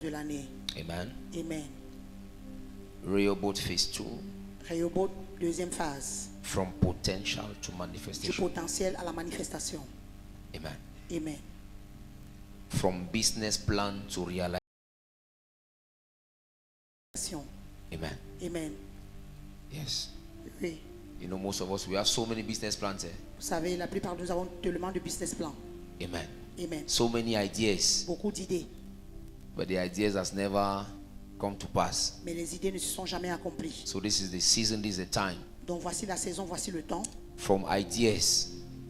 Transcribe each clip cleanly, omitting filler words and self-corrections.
de l'année. Amen. Amen. Rehoboth phase 2. Rehoboth, deuxième phase. From potential to Du manifestation. potentiel à la manifestation. Amen. Amen. From business plan to realization. Amen. Amen. Yes. Oui. You know, most of us, we have so many business plans here. Vous savez, la plupart de nous avons tellement de business plans. Amen. Amen. So many ideas, Beaucoup d'idées. but the ideas has never come to pass. Mais les idées ne se sont jamais accomplies. So this is the season, this is the time. Donc voici la saison, voici le temps. From ideas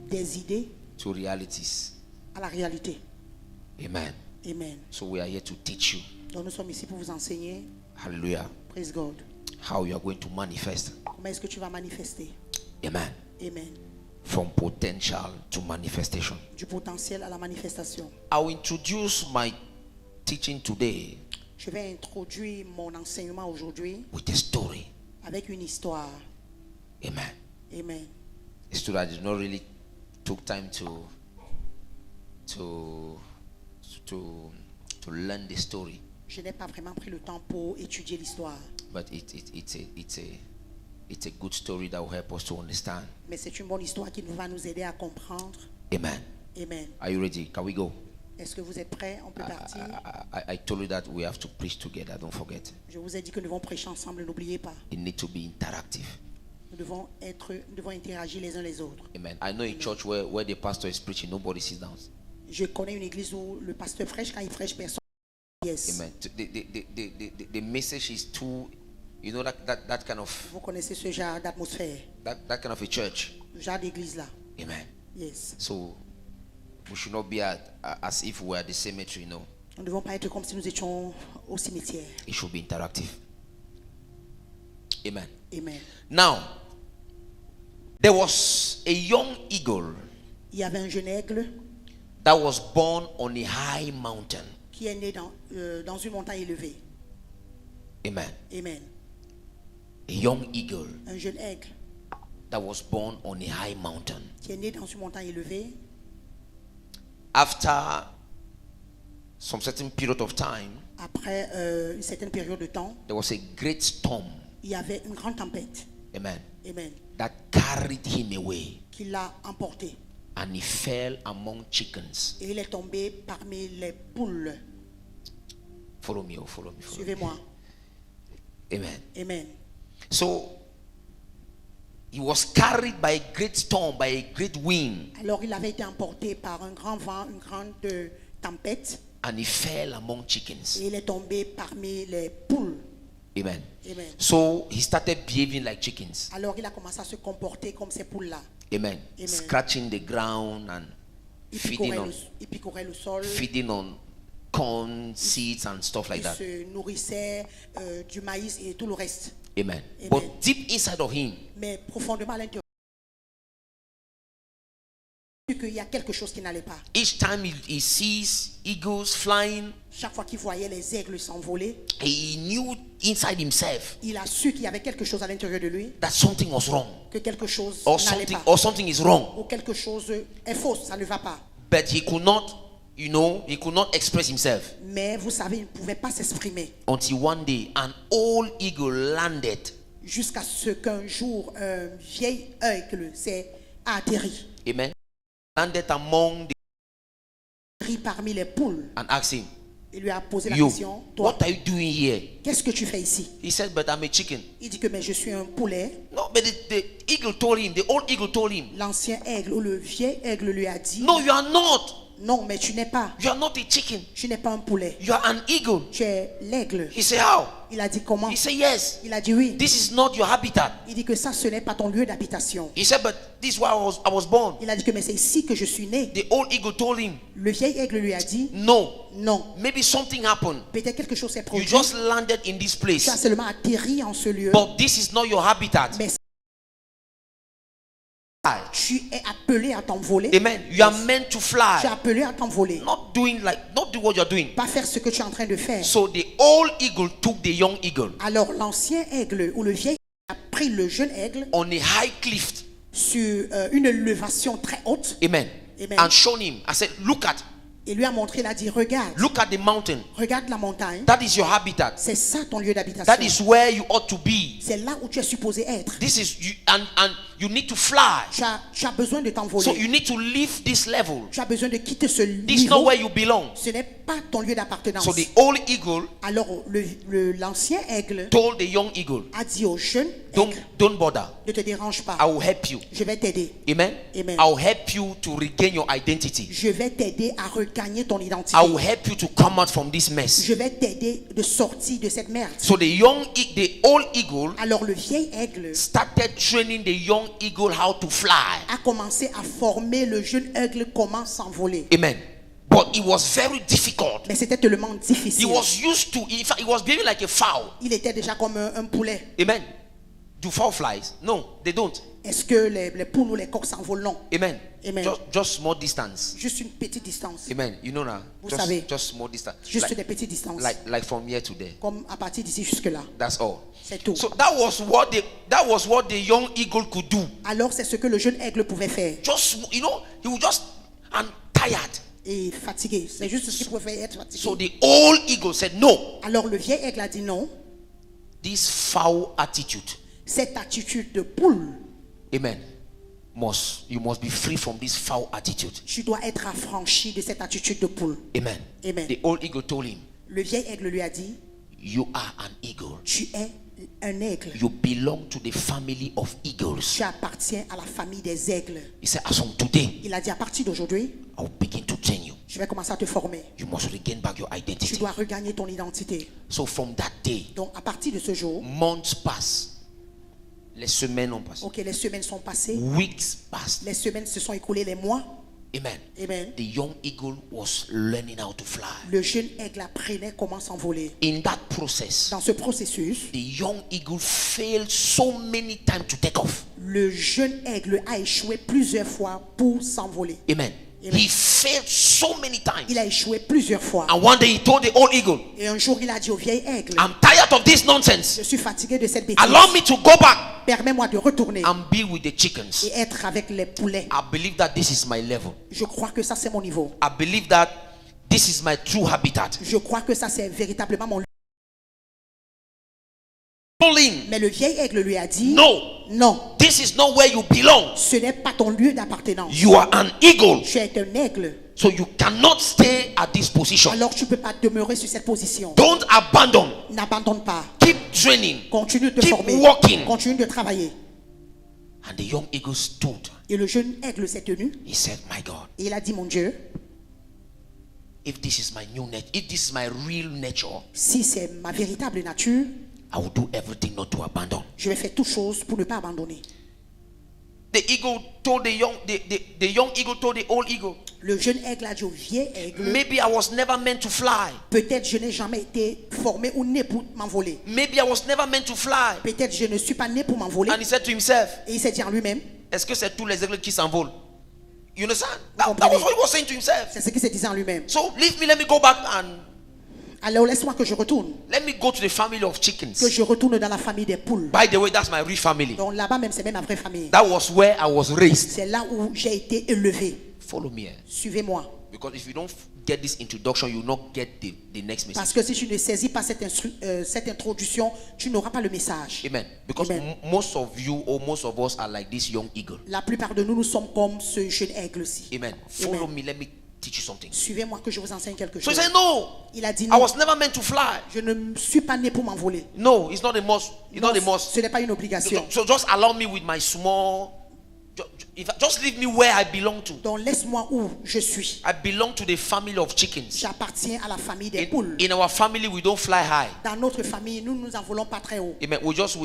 Des idées to realities. à la réalité. Amen. Amen. So we are here to teach you, Donc nous sommes ici pour vous enseigner. hallelujah, Praise God. how you are going to manifest. Comment est-ce que tu vas manifester? Amen. Amen. From potential to manifestation. Du potentiel à la manifestation. I will introduce my teaching today Je vais introduire mon enseignement aujourd'hui with a story. avec une histoire. Amen. Amen. A story I did not really took time to learn the story, Je n'ai pas vraiment pris le temps pour étudier l'histoire. but it's a good story that will help us to understand. Mais c'est une bonne histoire qui va nous aider à comprendre. Amen. Amen. Are you ready? Can we go? Est-ce que vous êtes prêts? On peut partir. I told you that we have to preach together. Don't forget. Je vous ai dit que nous devons prêcher ensemble, n'oubliez pas. It needs to be interactive. Nous devons interagir les uns les autres. Amen. I know a church where the pastor is preaching, nobody sits down. Je connais une église où le pasteur prêche, quand il prêche, personne. Yes. Amen. The message is too, you know, that kind of Vous connaissez ce genre d'atmosphère, that kind of a church. ce genre d'église là. Amen. Yes. So we should not be as if we are the cemetery. No, Nous ne devons pas être comme si nous étions au cimetière. it should be interactive. Amen. Amen. Now, there was a young eagle Il y avait un jeune aigle that was born on a high mountain. qui est né dans une montagne élevée. Amen. Amen. A young eagle Un jeune aigle that was born on a high mountain. qui est né dans une montagne élevée. After some certain period of time, Après une certaine période de temps, there was a great storm. il y avait une grande tempête. Amen. Amen. That carried him away, Qui l'a emporté. and he fell among chickens. Et il est tombé parmi les poules. Follow me, follow me. Suivez-moi. Amen. Amen. So he was carried by a great storm, by a great wind, Alors il avait été emporté par un grand vent, une grande tempête. and he fell among chickens. Et il est tombé parmi les poules. Amen. Amen. So he started behaving like chickens. Alors il a commencé à se comporter comme ces poules-là. Amen. Amen. Scratching the ground and Il picorait le sol. feeding on corn seeds and stuff like Il that. se nourrissait du maïs et tout le reste. Amen. Amen. But deep inside of him, Mais profondément à l'intérieur, qu'il y a quelque chose qui n'allait pas. each time he sees eagles flying, Chaque fois qu'il voyait les aigles s'envoler, he knew inside himself il a su qu'il y avait quelque chose à l'intérieur de lui, that something was wrong, que quelque chose or n'allait something, pas, or something is wrong. ou quelque chose est faux, ça ne va pas. But he could not, he could not express himself Mais vous savez, il ne pouvait pas s'exprimer until one day an old eagle landed jusqu'à ce qu'un jour un vieil aigle s'est atterri. Amen. Landed among the Atterri parmi les poules. and asked him, Il lui a posé la "You, question, toi, what are you doing here?" qu'est-ce que tu fais ici? He said, "But I'm a chicken." Il dit que mais je suis un poulet. No, but the eagle told him, the old eagle told him, L'ancien aigle ou le vieil aigle lui a dit, "No, you are not. non, mais tu n'es pas. You are not a chicken. Tu n'es pas un poulet. You are an eagle." Tu es l'aigle. He said, "How?" Il a dit comment? He said, "Yes. Il a dit oui. This is not your habitat." Il dit que ça, ce n'est pas ton lieu d'habitation. He said, "But this is where I was born." Il a dit que mais c'est ici que je suis né. The old eagle told him, Le vieil aigle lui a dit, "No, non. maybe something happened. Peut-être quelque chose s'est You produit. just landed in this Tu as place, seulement atterri en ce lieu. but this is not your habitat." Mais tu es appelé à t'envoler. Amen. You are meant to Tu es fly, appelé à t'envoler. not do what you're doing. Pas faire ce que tu es en train de faire. So the old eagle took the young eagle Alors l'ancien aigle ou le vieil aigle a pris le jeune aigle on a high cliff. sur une élévation très haute. Amen. Amen. And shown him. I said, "Look at Il lui a montré, il a dit, regarde, Look at the mountain. regarde la montagne. That is your habitat. C'est ça ton lieu That d'habitation. is where you ought to be. C'est là où tu es supposé être. This is you, and you need to fly. Tu as besoin de So t'envoler. you need to leave this level. Tu as besoin de quitter ce This is not niveau. where you belong. Ce n'est pas ton lieu d'appartenance. So the old eagle Alors l'ancien aigle told the young eagle, a dit au jeune don't aigle, bother. ne te dérange pas. I will help you. Je vais t'aider. Amen. Amen. I will help you to regain your identity. Je vais t'aider à regagner ton identité. I will help you to come out from this mess. Je vais t'aider de sortir de cette merde. So the old eagle Alors le vieil aigle started training the young eagle how to fly. a commencé à former le jeune aigle comment s'envoler. Amen. But it was very difficult. Mais c'était tellement He difficile. was used to, in fact, he was behaving like a fowl. Il était déjà comme un poulet. Amen. Do fowl flies? No, they don't. Est-ce que les poules ou les coqs s'envolent? Non. Amen. Amen. Just small distance. Juste une petite distance. Amen. You know now. Vous savez. Just small distance. Juste des petites distances. Like from here to there. Comme à partir d'ici jusque-là. That's all. C'est tout. So that was what the young eagle could do. Alors c'est ce que le jeune aigle pouvait faire. Just, you know, he was just tired. Et fatigué. C'est juste ce qu'il pouvait faire, être fatigué. So the old eagle said, no, Alors le vieil aigle a dit non. this foul attitude, Cette attitude de poule, amen, you must be free from this foul attitude. tu dois être affranchi de cette attitude de poule. Amen. Amen. The old eagle told him, Le vieil aigle lui a dit, you are an eagle. tu es un aigle. You belong to the family of eagles. Tu appartiens à la famille des aigles. He said, as from today, Il a dit, à partir d'aujourd'hui, I will begin to train you. je vais commencer à te former. You must regain back your Tu identity. dois regagner ton identité. So from that day, Donc à partir de ce jour, months passed. Les semaines ont passé. ok, les semaines sont passées. Weeks passed. Les semaines se sont écoulées, les mois. Amen. Amen. The young eagle was learning how to fly. Le jeune aigle apprenait comment s'envoler. In that process, Dans ce processus, the young eagle failed so many times to take off. le jeune aigle a échoué plusieurs fois pour s'envoler. Amen. Amen. He failed so many times. Il a échoué plusieurs fois. And one day he told the old eagle, Et un jour, il a dit au vieil aigle, I'm tired of this nonsense. je suis fatigué de cette bêtise. Allow me to go back Permets-moi de retourner and be with the chickens. et être avec les poulets. I believe that this is my level. Je crois que ça, c'est mon niveau. I believe that this is my true habitat. Je crois que ça, c'est véritablement mon lieu. Told him, Mais le vieil aigle lui a dit, no, non, this is not where you belong. ce n'est pas ton lieu d'appartenance. You are an eagle. Tu es un aigle. So you cannot stay at this position. Alors tu ne peux pas demeurer sur cette position. Don't abandon. N'abandonne pas. Keep training. Continue de te Keep former. walking. Continue de travailler. And the young eagle stood. Et le jeune aigle s'est tenu. He said, my God, Et il a dit, mon Dieu, if this is my new nature, if this is my real nature, si c'est ma véritable nature, I will do everything not to abandon. je vais faire toutes choses pour ne pas abandonner. The eagle told the young eagle told the old eagle, Le jeune aigle a dit au vieil aigle, maybe I was never meant to fly. peut-être je n'ai jamais été formé ou né pour m'envoler. Maybe I was never meant to fly. Peut-être je ne suis pas né pour m'envoler. And he said to himself, Et il s'est dit en lui-même, est-ce que c'est tous les aigles qui s'envolent? You understand? That was what he was saying to himself. c'est ce qu'il se disait en lui-même. So leave me, let me go back and Alors laisse-moi que je retourne. let me go to the family of Que chickens. je retourne dans la famille des poules. By the way, that's my real family. Donc là-bas même, c'est même ma vraie famille. That was where I was raised. C'est là où j'ai été élevé. Follow me here. Suivez-moi. Because if you don't get this introduction, you will not get the next message. Parce que si tu ne saisis pas cette introduction, tu n'auras pas le message. Amen. Because Amen. most of you or most of us are like this young eagle. La plupart de nous, nous sommes comme ce jeune aigle-ci. Amen. Follow Amen. me. Let me teach you something. Suivez-moi que je vous enseigne quelque So he chose. said, no, Il a dit I non. was never meant to fly. Je ne suis pas né pour m'envoler. No, it's not a must. It's not a must. Ce n'est pas une obligation. So just allow me with my small. Just leave me where I belong to. Donc laisse-moi où je suis. I belong to the family of chickens. J'appartiens à la famille des poules. In our family, we don't fly high. Dans notre famille, nous nous envolons pas très haut. Amen. We just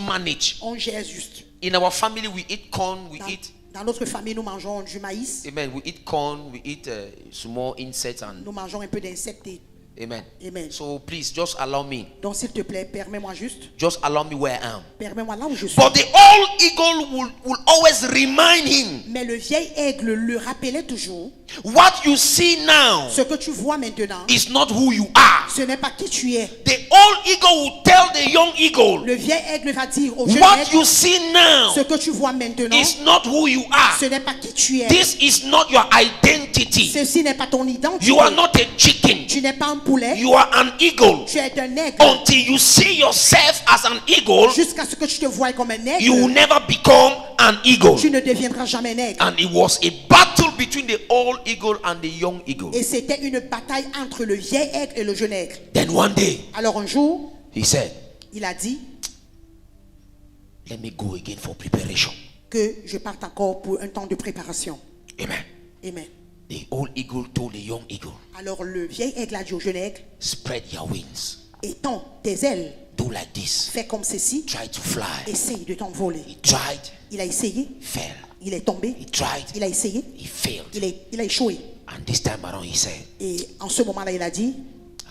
manage. On gère juste. In our family, we eat corn. We eat. Dans notre famille, nous mangeons du maïs. Amen. We eat corn. We eat small insects and Nous mangeons un peu d'insectes et Amen. Amen. So please just allow me. Donc s'il te plaît, permets-moi juste. Just allow me where I am. Permets-moi là où je suis. But the old eagle will always remind him. Mais le vieil aigle le rappelait toujours. What you see now Ce que tu vois maintenant, is not who you are. ce n'est pas qui tu es. The old eagle will tell the young eagle. Le vieil aigle va dire au jeune What aigle, you see now ce que tu vois maintenant, is not who you are. ce n'est pas qui tu es. This is not your identity. Ceci n'est pas ton identité. You are not a chicken. Tu n'es pas un poulet. You are an eagle. Tu es un aigle. Until you see yourself as an eagle, Jusqu'à ce que tu te voies comme un aigle, you will never become an eagle. tu ne deviendras jamais un aigle. And it was a battle between the old eagle and the young eagle. Et c'était une bataille entre le vieil aigle et le jeune aigle. Then one day, Alors un jour, he said, il a dit let me go again for preparation. que je parte encore pour un temps de préparation. Amen. Amen. The old eagle told the young eagle, Alors le vieil aigle a dit au jeune aigle, spread your wings. étends tes ailes, Do like this. fais comme ceci, Try to fly. essaye de t'envoler. He tried, Il a essayé, failed. il est tombé, He tried, il a essayé, he failed. il a échoué. And this time around, he said, Et en ce moment-là, il a dit,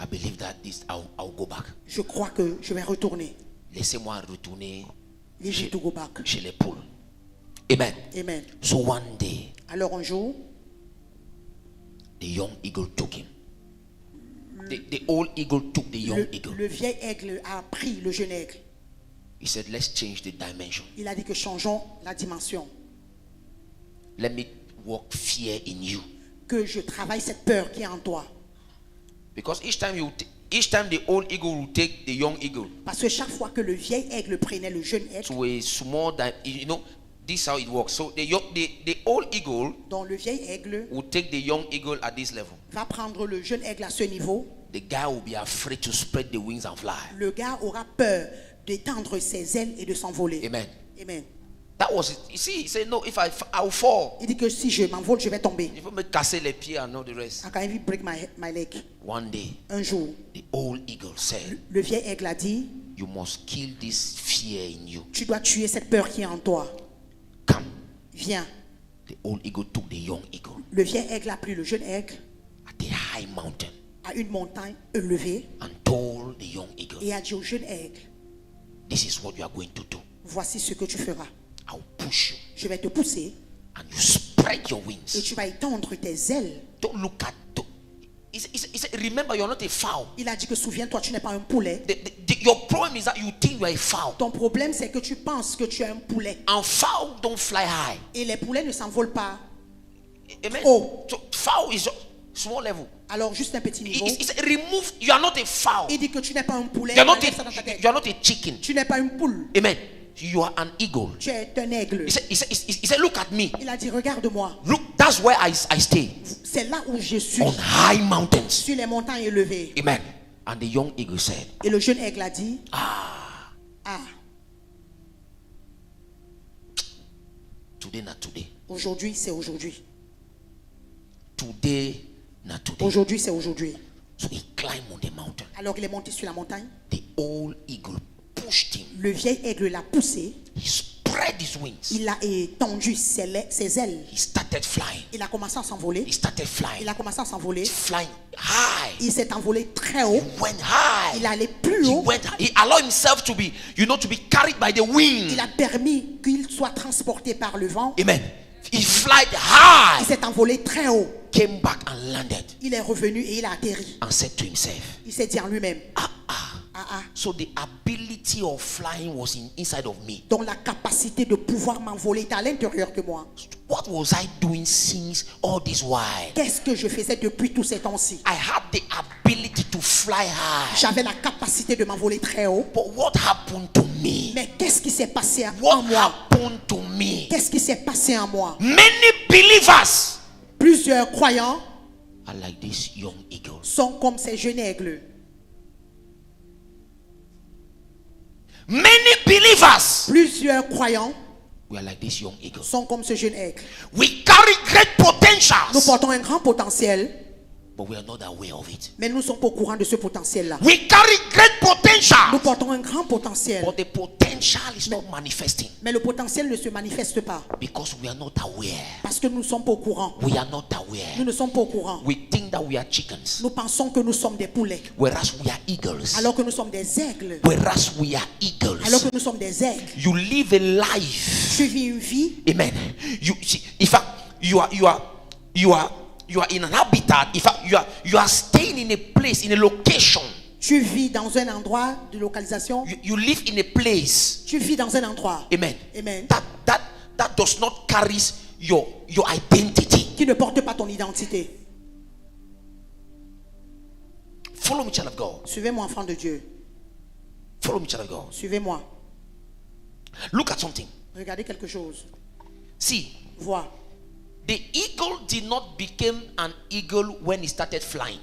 I believe that I'll go back. je crois que je vais retourner. Laissez-moi retourner Leave me to go back. chez les poules. Amen. Amen. So one day, Alors un jour, the young eagle took him. The old eagle took the young eagle. le vieil aigle a pris le jeune aigle. He said, let's change the dimension. Il a dit que changeons la dimension. Let me work fear in you. Que je travaille cette peur qui est en toi. Because each time the old eagle will take the young eagle Parce que chaque fois que le vieil aigle prenait le jeune aigle, to a small, this is how it works. So the old eagle dont le vieil aigle will take the young eagle at this level. va prendre le jeune aigle à ce niveau, The guy will be afraid to spread the wings and fly. le gars aura peur d'étendre ses ailes et de s'envoler. Amen. Amen. That was it. You see, he said, no, if I'll fall. Il dit que si je m'envole, je vais tomber. Il faut me casser les pieds and all the rest. I can even break my leg. One day, Un jour, the old eagle said, le vieil aigle a dit, you must kill this fear in you. tu dois tuer cette peur qui est en toi. Come. Viens. The old eagle took the young eagle Le vieil aigle a pris le jeune aigle at a high mountain à une montagne élevée and told the young eagle, et a dit au jeune aigle, this is what you are going to do. voici ce que tu feras. I'll push you Je vais te pousser and you spread your et wings. tu vas étendre tes ailes. Don't look at. He said, remember, you're not a fowl. Il a dit que souviens-toi, tu n'es pas un poulet. Your problem is that you think you're a fowl. Ton problème, c'est que tu penses que tu es un poulet. And fowl don't fly high. Et les poulets ne s'envolent pas. Amen. Oh. So fowl is just small level. Alors, juste un petit niveau. He said, remove. You are not a fowl. Il dit que tu n'es pas un poulet. You're not Enlève ça dans ta tête. you are not a chicken. Tu n'es pas une poule. Amen. You are an eagle. Tu es un aigle. He said, look at me. Il a dit, regarde-moi. Look, that's where I stay. C'est là où je suis. On high mountains. Sur les montagnes élevées. Amen. And the young eagle said, Et le jeune aigle a dit, ah, today not today. aujourd'hui, c'est aujourd'hui. Today not today. Aujourd'hui, c'est aujourd'hui. So he climbed on the mountain. Alors qu'il est monté sur la montagne, The old eagle pushed him. le vieil aigle l'a poussé. He spread his wings. Il a étendu ses ailes. He started flying. Il a commencé à s'envoler. He started flying. Il a commencé à s'envoler. Flying high. Il s'est envolé très haut. He went high. Il allait plus He haut. went. He allowed himself to be, to be carried by the wind. Il a permis qu'il soit transporté par le vent. Amen. He flied high. Il s'est envolé très haut. Came back and landed. Il est revenu et il a atterri. And said to himself, Il s'est dit en lui-même, So the ability of flying was inside of me. dont la capacité de pouvoir m'envoler est à l'intérieur de moi. What was I doing since all this while? Qu'est-ce que je faisais depuis tous ces temps-ci? I had the ability to fly high. J'avais la capacité de m'envoler très haut. But what happened to me? Mais qu'est-ce qui s'est passé en What moi? happened to me? Qu'est-ce qui s'est passé en moi? Many believers Plusieurs croyants are like this young eagle. sont comme ces jeunes aigles. Many believers Plusieurs croyants we are like this young eagle. sont comme ce jeune aigle. We carry great Nous potentials, portons un grand potentiel, but we are not aware of it. mais nous ne sommes pas au courant de ce potentiel-là. We carry great potentials, potential. portons un grand potentiel. But the potential is not manifesting Mais le potentiel ne se manifeste pas. because we are not aware. Parce que nous ne sommes pas au courant. We are not Nous aware. ne sommes pas au courant. We think that we are chickens, Nous pensons que nous sommes des poulets. whereas we are eagles. Alors que nous sommes des aigles. Whereas we are Alors eagles. que nous sommes des aigles. You live a life. Tu vis une vie. Amen. You see, in fact, you are in an habitat. In fact, you are staying in a place, in a location. Tu vis dans un endroit de localisation. You live in a place. Tu vis dans un endroit. Amen. Amen. That does not carry your identity. Qui ne porte pas ton identité. Follow me, child of God. Suivez-moi, enfant de Dieu. Follow me, child of God. Suivez-moi. Look at something. Regardez quelque chose. See, Vois. the eagle did not become an eagle when he started flying.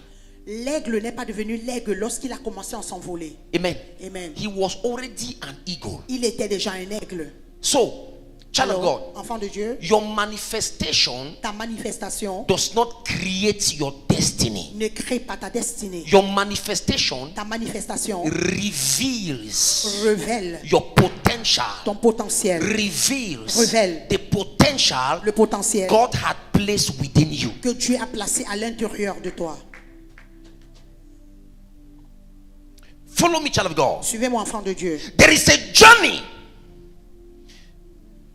L'aigle n'est pas devenu l'aigle lorsqu'il a commencé à s'envoler. Amen. Amen. He was already an eagle. Il était déjà un aigle. So, child of Alors, God, enfant de Dieu, your manifestation ta manifestation does not create your destiny. ne crée pas ta destinée. Your manifestation Ta manifestation reveals révèle your potential. ton potentiel. Reveals Révèle the potential le potentiel God had placed within you. que Dieu a placé à l'intérieur de toi. Follow me, child of God. Suivez-moi, enfant de Dieu. There is a journey.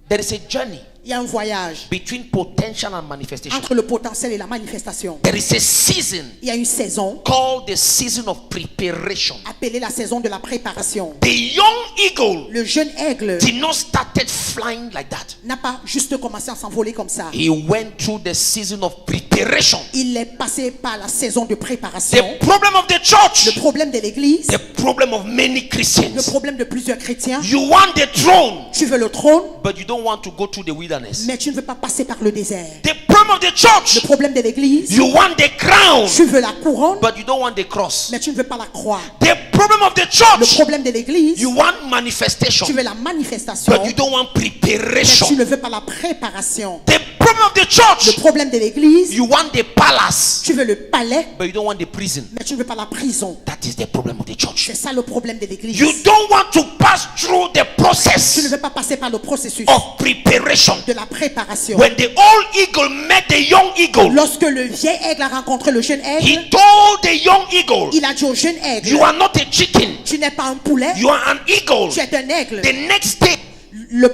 There is a journey Il y a un voyage between potential and manifestation. entre le potentiel et la manifestation. There is a season Il y a une saison called the season of preparation. appelée la saison de la préparation. The young eagle Le jeune aigle did not started flying like that. n'a pas juste commencé à s'envoler comme ça. He went through the season of preparation. Il est passé par la saison de préparation. The problem of the Le church, problème de l'église, the problem of many le Christians. problème de plusieurs chrétiens, You want the throne, tu veux le trône, but you don't want to go through the wilderness. mais tu ne veux pas passer par le désert. The problem of the Le church, problème de l'église, you want the crown, tu veux la couronne, but you don't want the cross. mais tu ne veux pas la croix. The problem of the Le church, problème de l'église, you want manifestation, tu veux la manifestation, but you don't want mais tu preparation. ne veux pas la préparation. The problem of the Le church, problème de l'église, you want the palace, tu veux le palais, but you don't want the prison. mais tu ne veux pas la prison. That is the problem of the church. C'est ça le problème de l'église. You don't want to pass through the Tu ne process veux pas passer par le processus of preparation. de la préparation. When the old eagle met the young eagle, Lorsque le vieil aigle a rencontré le jeune aigle, he told the young eagle, il a dit au jeune aigle, you are not a chicken, tu n'es pas un poulet, you are an eagle. tu es un aigle. The next day, La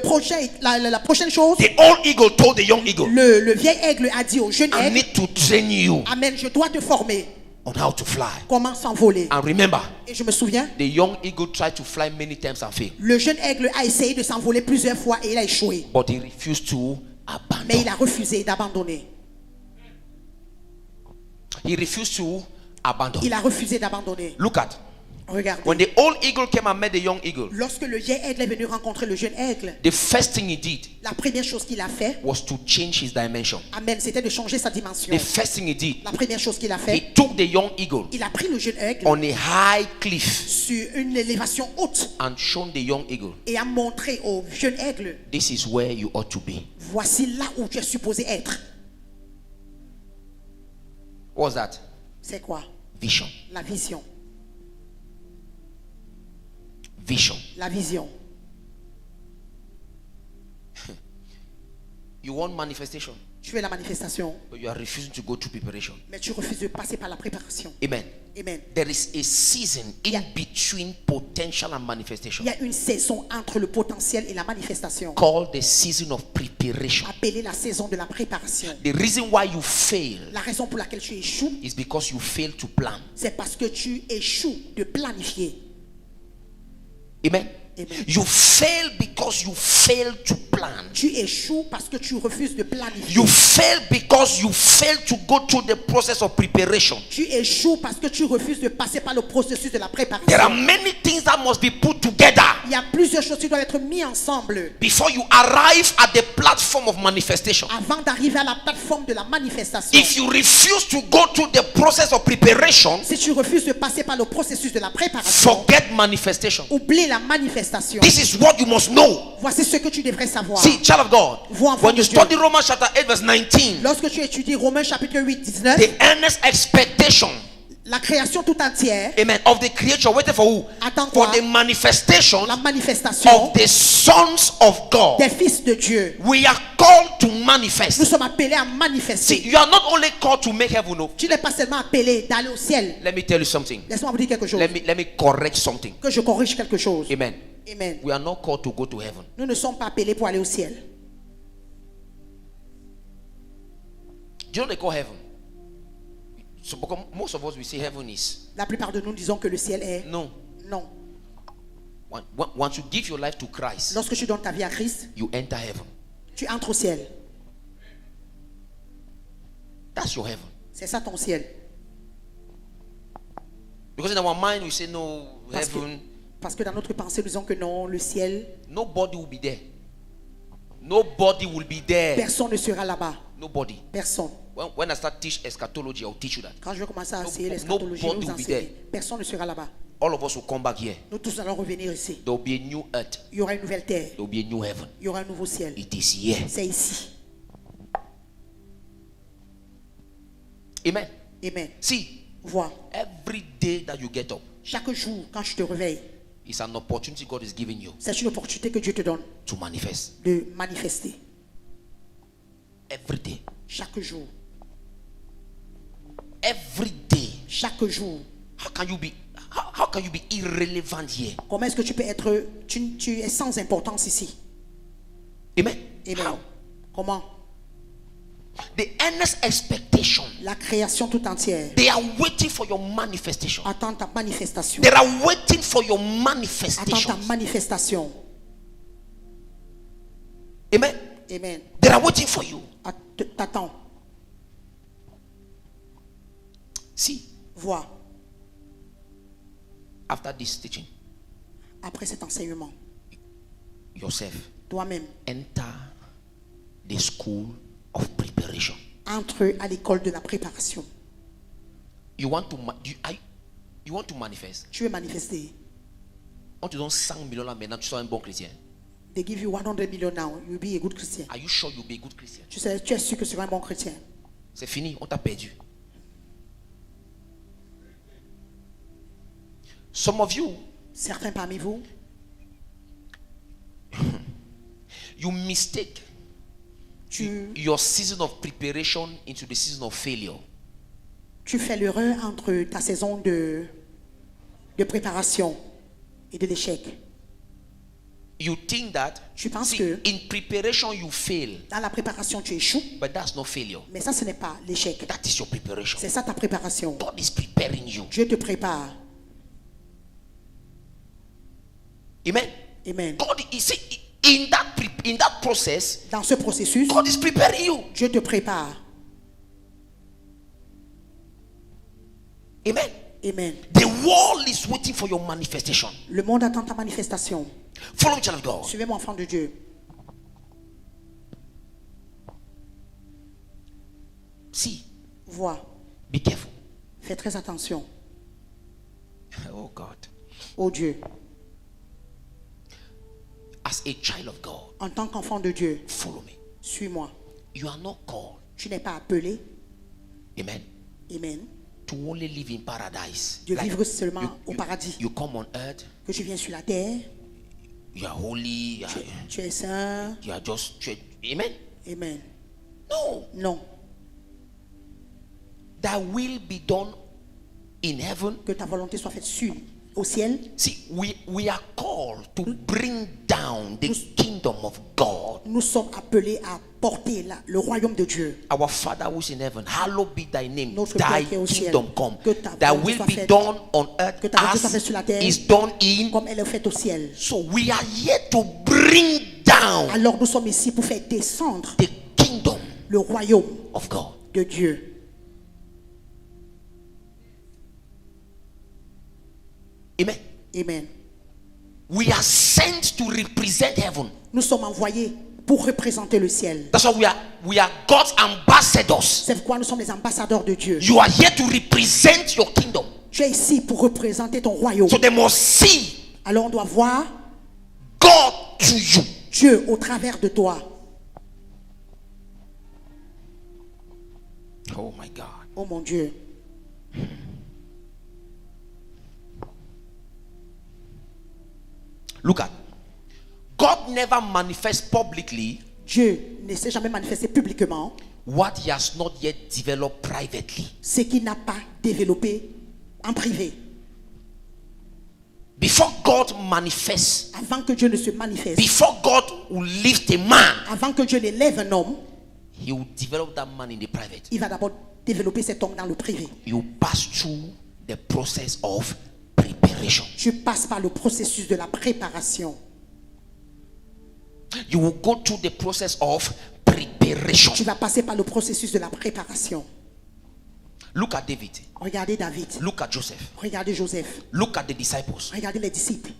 prochaine chose, the old eagle told the young eagle, le vieil aigle a dit au jeune I aigle, need to train you Amen, je dois te former. on how to fly. Comment s'envoler. And remember, Et je me souviens, the young eagle tried to fly many times and failed, le jeune aigle a essayé de s'envoler plusieurs fois et il a échoué. but he refused to Mais il abandon. a refusé d'abandonner. He refused to abandon. Il a refusé d'abandonner. Look at, Regardez. when the old eagle came and met the young eagle, Lorsque le vieil aigle est venu rencontrer le jeune aigle, the first thing he did la première chose qu'il a fait, was to change his dimension. Amen, c'était de changer sa dimension. The first thing he did, La première chose qu'il a fait, he took the young eagle il a pris le jeune aigle on a high cliff sur une élévation haute and shown the young eagle, et a montré au jeune aigle, this is where you ought to be. voici là où tu es supposé être. What's that? C'est quoi? Vision. La vision. Vision. La vision. You want manifestation, Tu veux la manifestation, but you are refusing to go through preparation. mais tu refuses de passer par la préparation. Amen. Amen. There is a season in Yeah. between potential and manifestation Il y a une saison entre le potentiel et la manifestation, called the season of preparation. appelée la saison de la préparation. The reason why you fail La raison pour laquelle tu échoues, is because you fail to plan. c'est parce que tu échoues de planifier. Amen. Amen. You fail because you fail to plan. Tu échoues parce que tu refuses de planifier. You fail because you fail to go through the process of preparation. Tu échoues parce que tu refuses de passer par le processus de la There are préparation. many things that must be put together Il y a plusieurs choses qui doivent être mises ensemble before you arrive at the platform of manifestation. avant d'arriver à la plateforme de la manifestation. If you refuse to go through the process of preparation, Si tu refuses de passer par le processus de la préparation, forget manifestation. oublie la manifestation. This is what you must know. Voici ce que tu devrais savoir. See, child of God, Vous, enfant when you de Dieu. study Romans chapter 8 verse 19, Lorsque tu étudies Romains chapitre 8, 19, the earnest expectation La création tout entière Amen. Of the creature waiting for who? attend For quoi? the manifestation La manifestation of the sons of God. des fils de Dieu. We are called to Nous manifest. sommes appelés à See, manifester. you are not only called to make heaven. No. Tu n'es pas seulement appelé d'aller au ciel. Let me tell you something. Laisse-moi vous dire quelque chose. Let me correct something. Que je corrige quelque chose. Amen. Amen. We are not called to go to heaven. Nous ne sommes pas appelés pour aller au ciel. Do you know they call heaven? So because most of us we say heaven is La plupart de nous disons que le ciel est. no. Non. Once you give your life to Christ, Lorsque tu donnes ta vie à Christ, you enter heaven. tu entres au ciel. That's your heaven. C'est ça ton ciel. Because in our mind we say no heaven. Parce que dans notre pensée, nous disons que non, le ciel, Nobody will be there. Nobody will be there. personne ne sera là-bas. Nobody. Personne. When I start teach eschatology, I'll teach you that. Quand je vais commencer à enseigner Nobody l'eschatologie, nous will be enseigner. there. Personne ne sera là-bas. All of us will come back here. Nous tous allons revenir ici. There will be a new earth. Il y aura une nouvelle terre. There will be a new heaven. Il y aura un nouveau ciel. It is here. C'est ici. Amen. Amen. See, Vois. every day that you get up, Chaque jour, quand je te réveille, it's an opportunity God is giving you c'est une opportunité que Dieu te donne to manifest. de manifester. Every day. Chaque jour. Every day. Chaque jour. How can you be irrelevant here? Comment est-ce que tu peux être... Tu es sans importance ici. Amen. Amen. How? Comment? The earnest expectation. La création tout entière They are waiting for your manifestation. attend ta manifestation. They are waiting for your Attend manifestation. ta manifestation. Amen. Amen. They are waiting for you. T'attends. See, Vois. after this teaching, Après cet enseignement, yourself toi-même, enter the school of preparation. entre à l'école de la préparation. You want to you want to manifest. Tu veux manifester. On te donne 100 millions là maintenant, tu sois un bon chrétien. They give you 100 million now, you'll be a good Christian. Are you sure you'll be a good Christian? Tu es sûr que tu seras un bon chrétien. C'est fini, on t'a perdu. Some of you, Certains parmi vous, you mistake your season of preparation into the season of failure. tu fais l'erreur entre ta saison de préparation et de l'échec. You think that Tu penses see, que in preparation you fail, dans la préparation tu échoues, but that's not failure. mais ça ce n'est pas l'échec. That is your preparation. C'est ça ta préparation. God is preparing you. Dieu te prépare. Amen. Amen. God is in that process. Dans ce processus, God is preparing you. Dieu te prépare. Amen. Amen. The world is waiting for your manifestation. Le monde attend ta manifestation. Follow me, child of God. Suivez-moi, enfant de Dieu. See, Vois. be careful. Fais très attention. Oh God. Oh Dieu, As a child of God, en tant qu'enfant de Dieu, follow me. suis-moi. You are not called, Tu n'es pas appelé, amen, amen, to only live in paradise. de Like, vivre seulement au paradis. you come on earth, Que tu viens sur la terre, you are holy, tu es saint, you are just, amen. amen. No, Non, that will be done in heaven. que ta volonté soit faite au ciel. See, we are called to bring down the kingdom of God. Nous sommes appelés à porter le royaume de Dieu. Our Father who is in heaven, hallowed be thy name. Notre Thy Père qui est au ciel, kingdom come. que ta Thy volonté will soit be faite, done on earth que ta volonté soit faite as sur la terre, is done in. comme elle est faite au ciel. So we are here to bring down Alors nous sommes ici pour faire descendre the kingdom le royaume of God. de Dieu. Amen. Amen. We are sent to represent heaven. Nous sommes envoyés pour représenter le ciel. That's why we are God's ambassadors. C'est pourquoi nous sommes les ambassadeurs de Dieu. You are here to represent your kingdom. Tu es ici pour représenter ton royaume. So they must see Alors on doit voir God to you. Dieu au travers de toi. Oh my God. Oh mon Dieu. Look at. God never manifests publicly Dieu ne s'est jamais manifesté publiquement what he has not yet developed privately. ce qu'il n'a pas développé en privé. Before God manifests, Avant que Dieu ne se manifeste, before God will lift a man, avant que Dieu n'élève un homme, he will develop that man in the private. il va d'abord développer cet homme dans le privé. You pass through the process of preparation. Tu passes par le processus de la préparation. You will go through the process of preparation. Tu vas passer par le processus de la préparation. Look at David. Regardez David. Look at Joseph. Regardez Joseph. Look at the disciples. Regardez les disciples.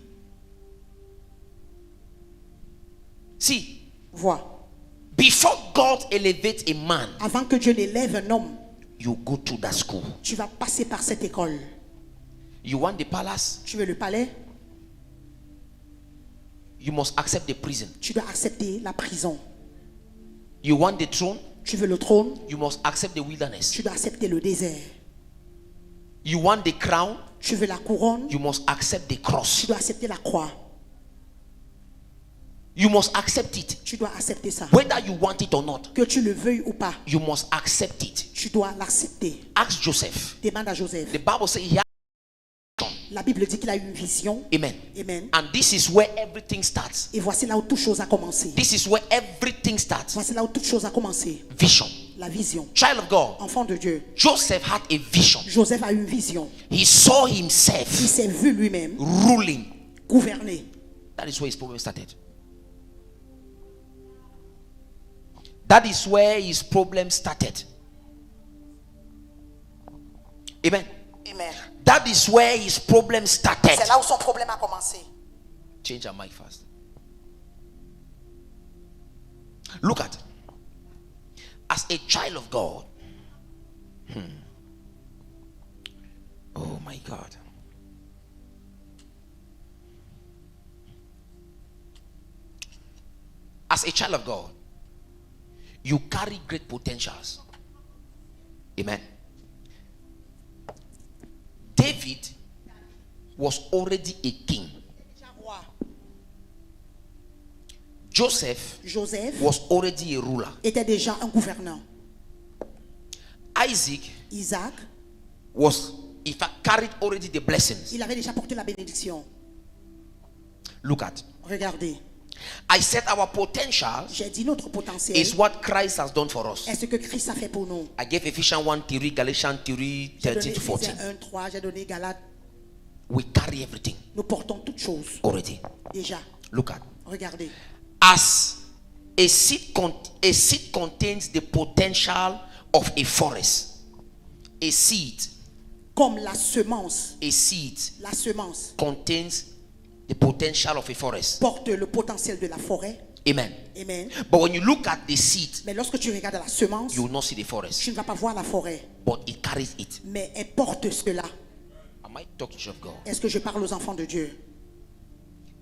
See, Vois. before God elevates a man, Avant que Dieu n'élève un homme, you go through that school. tu vas passer par cette école. You want the palace, Tu veux le palais, you must accept the prison. tu dois accepter la prison. You want the throne, Tu veux le trône, you must accept the wilderness. tu dois accepter le désert. You want the crown, Tu veux la couronne, you must accept the cross. tu dois accepter la croix. You must accept it. Tu dois accepter ça. Whether you want it or not, Que tu le veuilles ou pas, you must accept it. tu dois l'accepter. Ask Joseph. Demande à Joseph. The Bible says he had a vision. La Bible dit qu'il a eu une vision. Amen. Amen. And this is where everything starts. Et voici là où toute chose a commencé. This is where everything starts. Voici là où toute chose a commencé. Vision. La vision. Child of God. Enfant de Dieu. Joseph had a vision. Joseph a eu une vision. He saw Il himself s'est vu lui-même ruling. gouverner. That is where his problem started. That is where his problem started. Amen. Amen. That is where his problem started. C'est là où son problème a commencé. Change your mic fast. Look at. As a child of God. Oh my God. As a child of God, you carry great potentials. Amen. David was already a king. Joseph Joseph was already a ruler. était déjà un gouverneur. Isaac Isaac, was, in fact, carried already the blessings. il avait déjà porté la bénédiction. Look at. Regardez, I said our potential j'ai dit notre potentiel is what Christ has done for us. est ce que Christ a fait pour nous. I gave Ephesians 1 theory, Galatians theory, J'ai 13 donné to 14. Éphésiens 1, 3, j'ai donné Galates. We carry everything Nous portons toutes choses already. déjà. Look at. Regardez, As a seed contains the potential of a forest. A seed comme la semence contains the potential of a forest. porte le potentiel de la forêt. Amen. Amen. But when you look at the seed, Mais lorsque tu regardes la semence, you will not see the forest, tu ne vas pas voir la forêt, but it carries it. mais elle porte cela. Am I talking to of God? Est-ce que je parle aux enfants de Dieu?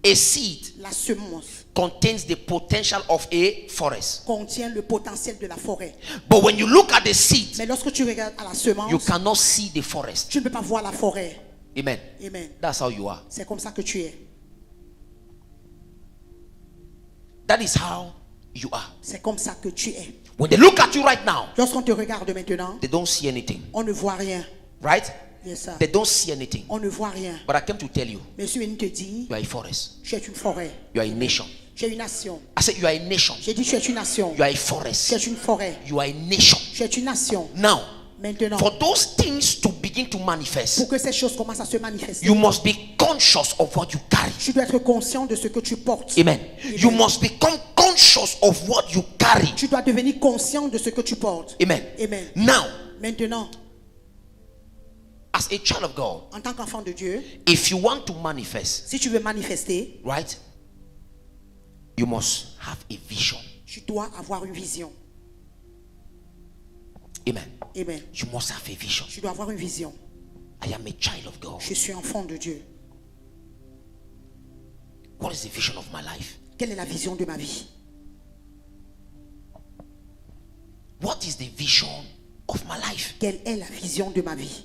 A seed La semence contains the potential of a forest. contient le potentiel de la forêt. But when you look at the seed, Mais lorsque tu regardes à la you semence, cannot see the forest. tu ne peux pas voir la forêt. Amen. Amen. That's how you are. C'est comme ça que tu es. That is how you are. C'est comme ça que tu es. When they look at you right now, Lorsqu'on te regarde maintenant, they don't see anything. on ne voit rien. Right? Yes, sir. They don't see anything. On ne voit rien. But I came to tell you, Mais je suis venu te dire, you are a forest. tu es une forêt. You are a nation. Tu es une nation. I said you are a nation. J'ai dit, tu es une nation. You are a Tu forest. es une forêt. You are a nation. Tu es une nation. Now, Maintenant, for those things to begin to manifest, pour que ces choses commencent à se manifester, you must be conscious of what you carry. tu dois être conscient de ce que tu portes. Amen. You must become conscious of what you carry. Tu dois devenir conscient de ce que tu portes. Amen. Amen. Now, Maintenant, as a child of God, en tant qu'enfant de Dieu, if you want to manifest, si tu veux manifester, right, you must have a vision. tu dois avoir une vision. Amen. Amen. You must have a vision. Tu dois avoir une vision. I am a child of God. Je suis enfant de Dieu. What is the vision of my life? Quelle est la vision de ma vie? What is the vision of my life? Quelle est la vision de ma vie?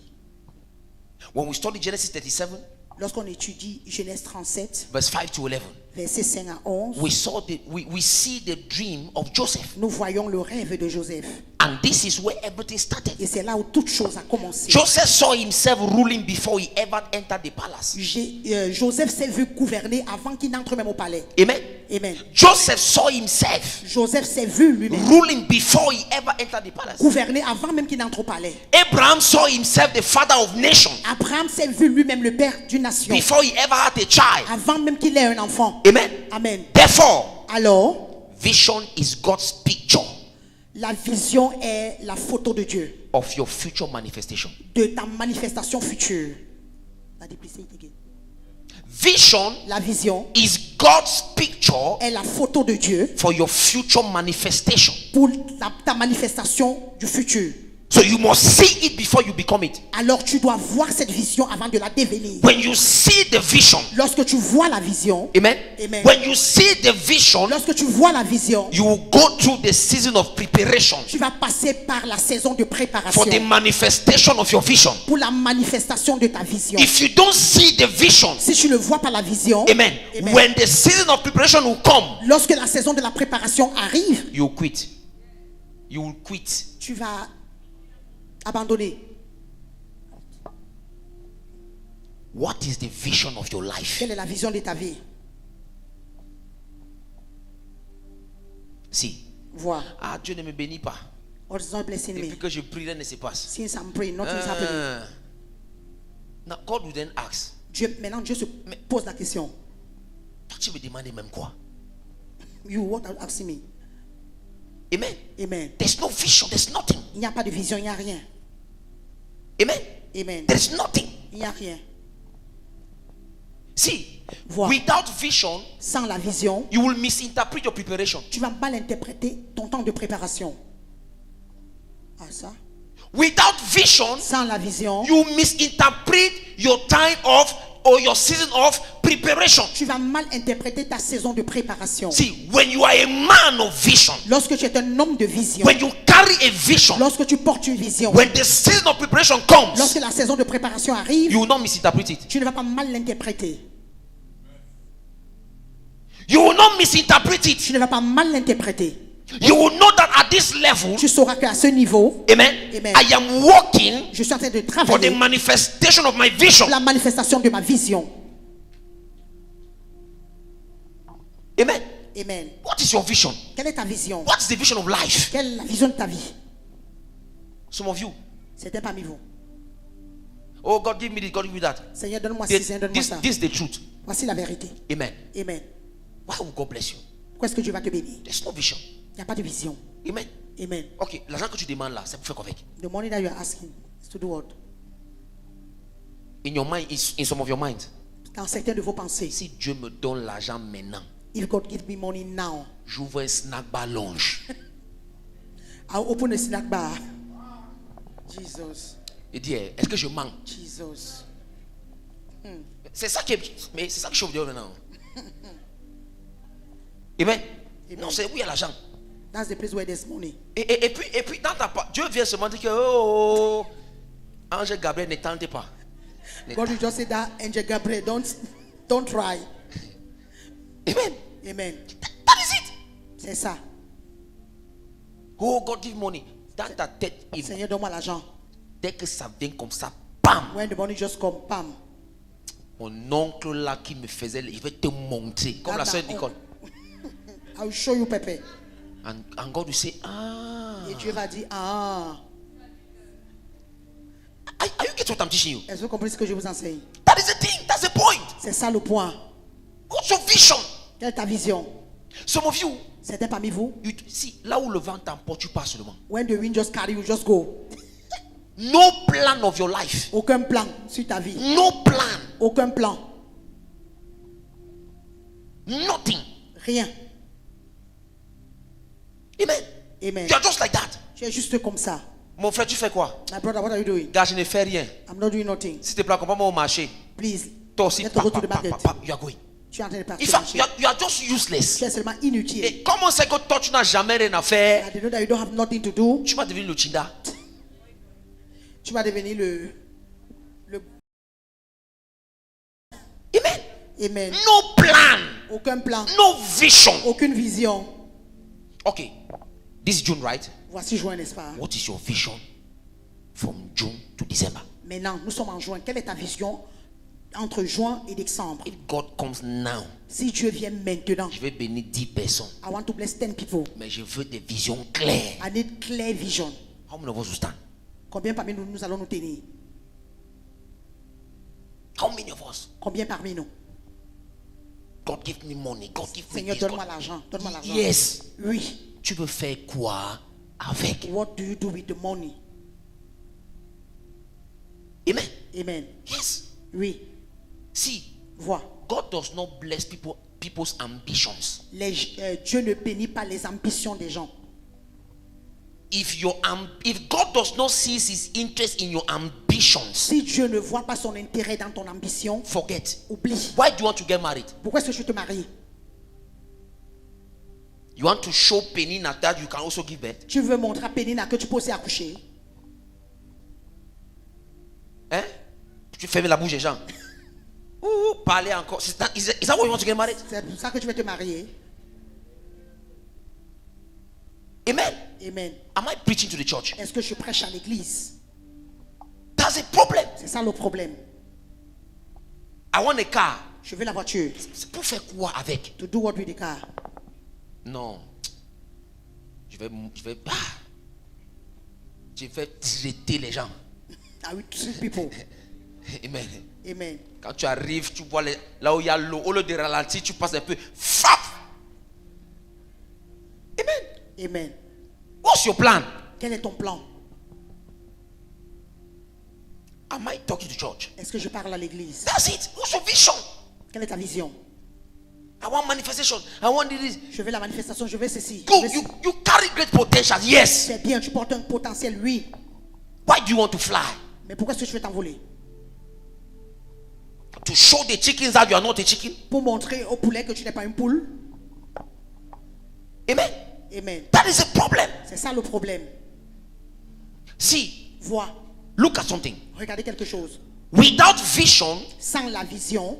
When we study Genesis 37, Lorsqu'on étudie Genèse 37, verse 5 to 11, versets 5 à 11, we see the dream of Joseph. nous voyons le rêve de Joseph. And this is where everything started. Et c'est là où toute chose a commencé. Joseph saw himself ruling before he ever entered the palace. Joseph s'est vu gouverner avant qu'il n'entre même au palais. Amen. Amen. Joseph saw himself Joseph s'est vu lui-même ruling before he ever entered the palace. gouverner avant même qu'il n'entre au palais. Abraham saw himself the father of nations Abraham s'est vu lui-même le père d'une nation before he ever had a child. avant même qu'il ait un enfant. Amen. Amen. Therefore, Alors, vision is God's picture la vision est la photo de Dieu, of your future manifestation. de ta manifestation future. La duplicité again. Vision La vision is God's picture est la photo de Dieu for your future manifestation. pour ta manifestation du futur. So you must see it before you become it. Alors tu dois voir cette vision avant de la devenir. When you see the vision, Lorsque tu vois la vision, amen. Amen. When you see the vision, lorsque tu vois la vision, you will go through the season of preparation tu vas passer par la saison de préparation for the manifestation of your vision. pour la manifestation de ta vision. If you don't see the vision, Si tu ne vois pas la vision, amen, Amen. when the season of preparation will come, lorsque la saison de la préparation arrive, you will quit. You will quit. tu vas abandonner. What is the vision of your life? Quelle est la vision de ta vie? Si. Vois. Ah, Dieu ne me bénit pas. What is not blessing Depuis me? que je prie, rien ne se passe. Since I'm praying, nothing is happening. Now, God will then ask, Maintenant, Dieu se pose la question. toi, tu me demandes même quoi? You, what are you asking me? Amen. Amen. There's no vision, there's nothing. Il n'y a pas de vision, il n'y a rien. Amen. Amen. There's nothing. Il n'y a rien. See, Vois. without vision, Sans la vision, you will misinterpret your preparation. tu vas mal interpréter ton temps de préparation. Ah ça. Without vision, Sans la vision, you misinterpret your time of or your season of preparation. tu vas mal interpréter ta saison de préparation. See, when you are a man of vision, Lorsque tu es un homme de vision, when you carry a vision, lorsque tu portes une vision, when the season of preparation comes, lorsque la saison de préparation arrive, you will not misinterpret it. tu ne vas pas mal l'interpréter. You will not misinterpret it. Tu ne vas pas mal l'interpréter. You will know that at this level, Tu sauras qu'à ce niveau, amen, Amen. I am working je suis en train de for the travailler manifestation of my vision. la manifestation de ma vision. Amen. Amen. What is your vision? Quelle est ta vision? What is the vision of life? Quelle est la vision de ta vie? Some of you, C'était parmi vous. oh God, give me this, God, give me that. Seigneur, donne-moi ci, Seigneur, donne-moi ça. This is the truth. Voici la vérité. Amen. Amen. Why will God bless you? Pourquoi est-ce que Dieu va te bénir? There's no vision. Il n'y a pas de vision. Amen. Amen. Ok, l'argent que tu demandes là, c'est pour faire quoi avec? The money that you are asking is to do what? In your mind, in some of your mind. Dans certaines de vos pensées. Si Dieu me donne l'argent maintenant, If God gives me money now, j'ouvre un snack bar lounge. I'll open a snack bar. Jesus. Et dit, est-ce que je manque? Jesus. C'est ça qui mais c'est ça que je veux dire maintenant. Amen. Non, c'est où il y a l'argent. That's the place where there's money. Et puis dans Dieu vient seulement dire que oh, Ange Gabriel ne tente pas. God will just say that, Angel Gabriel, don't try. Amen. Amen. That is it. C'est ça. Oh, God give money. Dans ta tête, Seigneur, donne-moi l'argent. dès que ça vient comme ça, bam. When the money just come, bam. Mon oncle là qui me faisait, il veut te montrer. Comme la sœur Nicole. I will show you, Pepe. And God will say, ah. Et Dieu va dire, ah. Are you getting what I'm teaching you? Est-ce que vous comprenez ce que je vous enseigne? That is the thing. That's the point. C'est ça le point. What's your vision? Quelle est ta vision? Some of you, Certains parmi vous, see, là où le vent t'emporte, tu pars seulement. when the wind just carry you, just go. No plan of your life. Aucun plan sur ta vie. No plan. Aucun plan. Nothing. Rien. Amen. Amen. You are just like that. Tu es juste comme ça. Mon frère, tu fais quoi? My brother, what are you doing? Gars, je ne fais rien. I'm not doing nothing. S'il te plaît, accompagne-moi au marché. Please. Toi aussi, Let's go to the market. you are going. Tu es en train de In partir. fact, you are just useless. Tu es seulement inutile. Et comme on sait que toi, tu n'as jamais rien à faire, I know that you don't have nothing to do. tu vas devenir le chinda. Tu vas devenir le Amen. No plan. Aucun plan. No vision. Aucune vision. Okay. This is June, right? Voici juin, n'est-ce pas? What is your vision from June to December? Maintenant, nous sommes en juin. Quelle est ta vision entre juin et décembre? If God comes now, Si Dieu vient maintenant, je vais bénir 10 personnes. I want to bless 10 people. Mais je veux des visions claires. I need clear vision. How many of us will stand? Combien parmi nous, nous allons nous tenir? How many of us? Combien parmi nous? God give me money. God give me Seigneur, this. donne-moi God... l'argent. Donne-moi l'argent. Yes. Oui. Tu veux faire quoi avec? What do you do with the money? Amen. Amen. Yes. Oui. See, Vois. God does not bless people's ambitions. Dieu ne bénit pas les ambitions des gens. If God does not see his interest in your ambitions, Si Dieu ne voit pas son intérêt dans ton ambition, forget. oublie. Why do you want to get married? Pourquoi est-ce que je te marie? You want to show Penina that you can also give birth? Tu veux montrer à Pénina que tu peux aussi accoucher? Hein? Tu fermes la bouche des gens. Ouh, parler encore. Is that why you want to get married? C'est pour ça que tu veux te marier. Amen. Amen. Am I preaching to the church? Est-ce que je prêche à l'église? That's a problem. C'est ça le problème. I want a car. Je veux la voiture. C'est pour faire quoi avec? To do what with the car? Non. Je vais traiter les gens. I will treat people. Amen. Amen. Quand tu arrives, tu vois là où il y a l'eau, au lieu de ralentir, tu passes un peu. Fap! Amen. Amen. What's your plan? Quel est ton plan? Am I talking to church? Est-ce que je parle à l'église? That's it. What's your vision? Quelle est ta vision? I want manifestation. I want this. Je veux la manifestation, je veux ceci. Go. Je veux You carry great potential. Yes. C'est bien, tu portes un potentiel, oui. Why do you want to fly? Mais pourquoi est-ce que tu veux t'envoler? To show the chickens that you are not a chicken. Pour montrer au poulet que tu n'es pas une poule. Amen. Amen. That is a problem. C'est ça le problème. See, Vois, look at something. regardez quelque chose. Without vision, Sans la vision,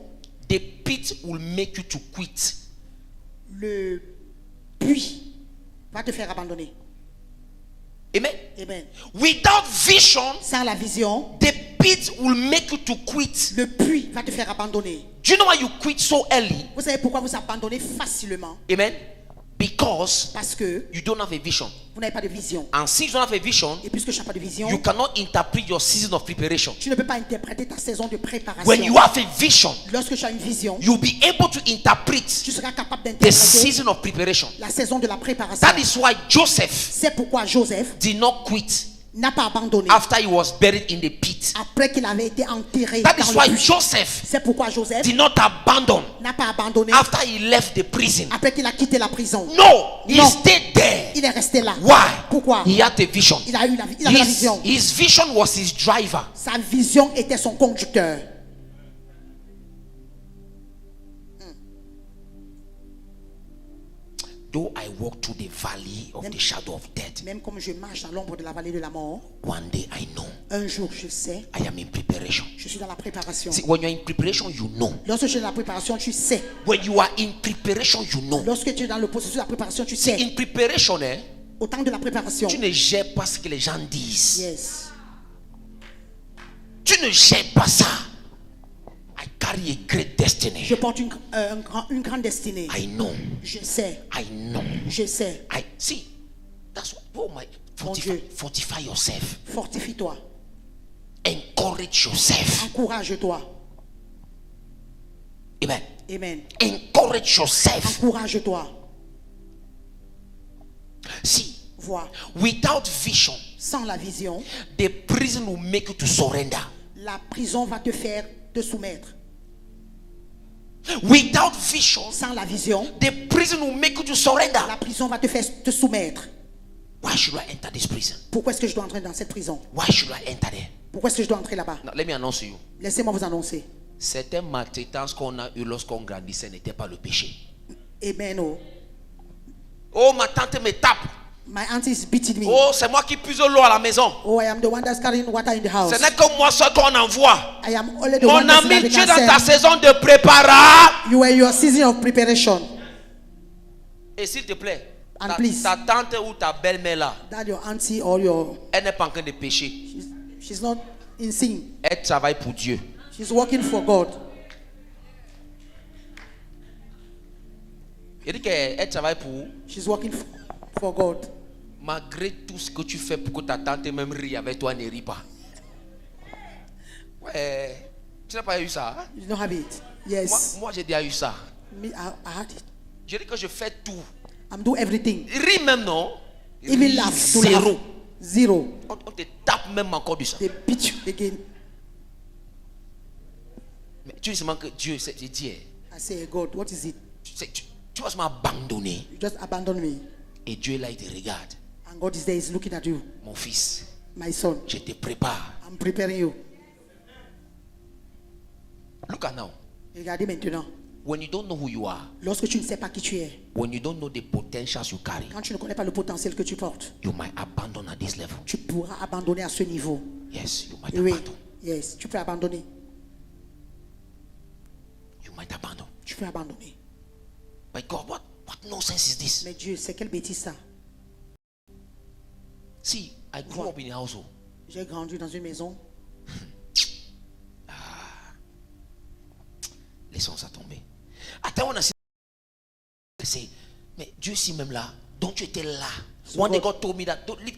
the pit will make you to quit. le puits va te faire abandonner. Amen. Amen. Without vision, Sans la vision, the pit will make you to quit. le puits va te faire abandonner. Do you know why you quit so early? Vous savez pourquoi vous abandonnez facilement? Amen. Because Parce que you don't have a vision. vous n'avez pas de vision. And since you don't have a vision, Et puisque tu n'as pas de vision, you cannot interpret your season of preparation. tu ne peux pas interpréter ta saison de préparation. When you have a vision, Lorsque tu as une vision, you'll be able to interpret tu seras capable the d'interpréter season of preparation. la saison de la préparation. That is why Joseph C'est pourquoi Joseph did not quit n'a pas abandonné after he was buried in the pit. après qu'il avait été enterré That dans is le why puits. Joseph C'est pourquoi Joseph did not abandon n'a pas abandonné after he left the prison. après qu'il a quitté la prison. No, he Non. stayed there. Il est resté là. Why? Pourquoi? He had a vision. Il avait la vision. His vision was his driver. Sa vision était son conducteur. Though I walk through the valley of the shadow of death, Même comme je marche dans l'ombre de la vallée de la mort, one day I know un jour je sais, I am in preparation. je suis dans la préparation. See, when you're in preparation, you know. Lorsque tu es dans la préparation, tu sais. When you are in preparation, you know. Lorsque tu es dans le processus de la préparation, tu sais. In preparation, Au temps de la préparation. tu ne gères pas ce que les gens disent. Yes. Tu ne gères pas ça. I carry a great destiny. Je porte une grande destinée. I know. Je sais. I know. Je sais. I see. That's what. Oh my. Mon Dieu. Fortify yourself. Fortifie-toi. Encourage yourself. Encourage-toi. Amen. Amen. Encourage yourself. Encourage-toi. See. Vois. Without vision, Sans la vision, the prison will make you to surrender. la prison va te faire te soumettre. Without vision, Sans la vision, the prison will make you to surrender. la prison va te faire te soumettre. Why should I enter this prison? Pourquoi est-ce que je dois entrer dans cette prison? Why should I enter there? Pourquoi est-ce que je dois entrer là-bas? Now, let me announce to you. Laissez-moi vous annoncer. Certaines maltraitances qu'on a eues lorsqu'on grandissait n'étaient pas le péché. Amen. Oh. Oh, ma tante me tape. My auntie is beating me. Oh, c'est moi qui puise l'eau à la maison. Oh, I am the one that's carrying water in the house. Ce n'est que moi seul qu'on envoie. I am only the Mon one that's ami, that tu es they dans can ta send. saison de préparation. You are in your season of preparation. Et s'il te plaît, And please. ta tante ou ta belle-mère là, That your auntie or your elle n'est pas en train de pécher. she's not in sin. Elle travaille pour Dieu. She's working for God. Il dit qu'elle travaille pour, She's working for God. malgré tout ce que tu fais pour que ta tante même rie avec toi, ne rit pas. Ouais, tu n'as pas eu ça? Hein? You don't have it. Yes. Moi j'ai déjà eu ça. Me, I had it. Je dis que je fais tout. I'm doing everything. Ris même non? Even Ris laugh. To zéro. laugh. Zero. On te tape même encore du sang. They beat you again. Mais tu dis seulement que Dieu, c'est Dieu. I say, God, what is it? Tu vas m'abandonner. You just abandon me. Et Dieu là, il te regarde. And God is there, is looking at you. Mon fils, My son, je te prépare. I'm preparing you. Look at now. Regardez maintenant. When you don't know who you are, Lorsque tu ne sais pas qui tu es, when you don't know the potentials you carry, quand tu ne connais pas le potentiel que tu portes, you might abandon at this level. tu pourras abandonner à ce niveau. Yes, you might Oui. abandon. Yes, tu peux abandonner. You might abandon. Tu peux abandonner. But God, what nonsense is this? Mais Dieu, c'est quelle bêtise ça? See, I grew up in a household. J'ai grandi dans une maison. Laissons ça tomber. Attends, on a essayé. Mais Dieu si même là, donc tu étais là. One day God told me that don't leave.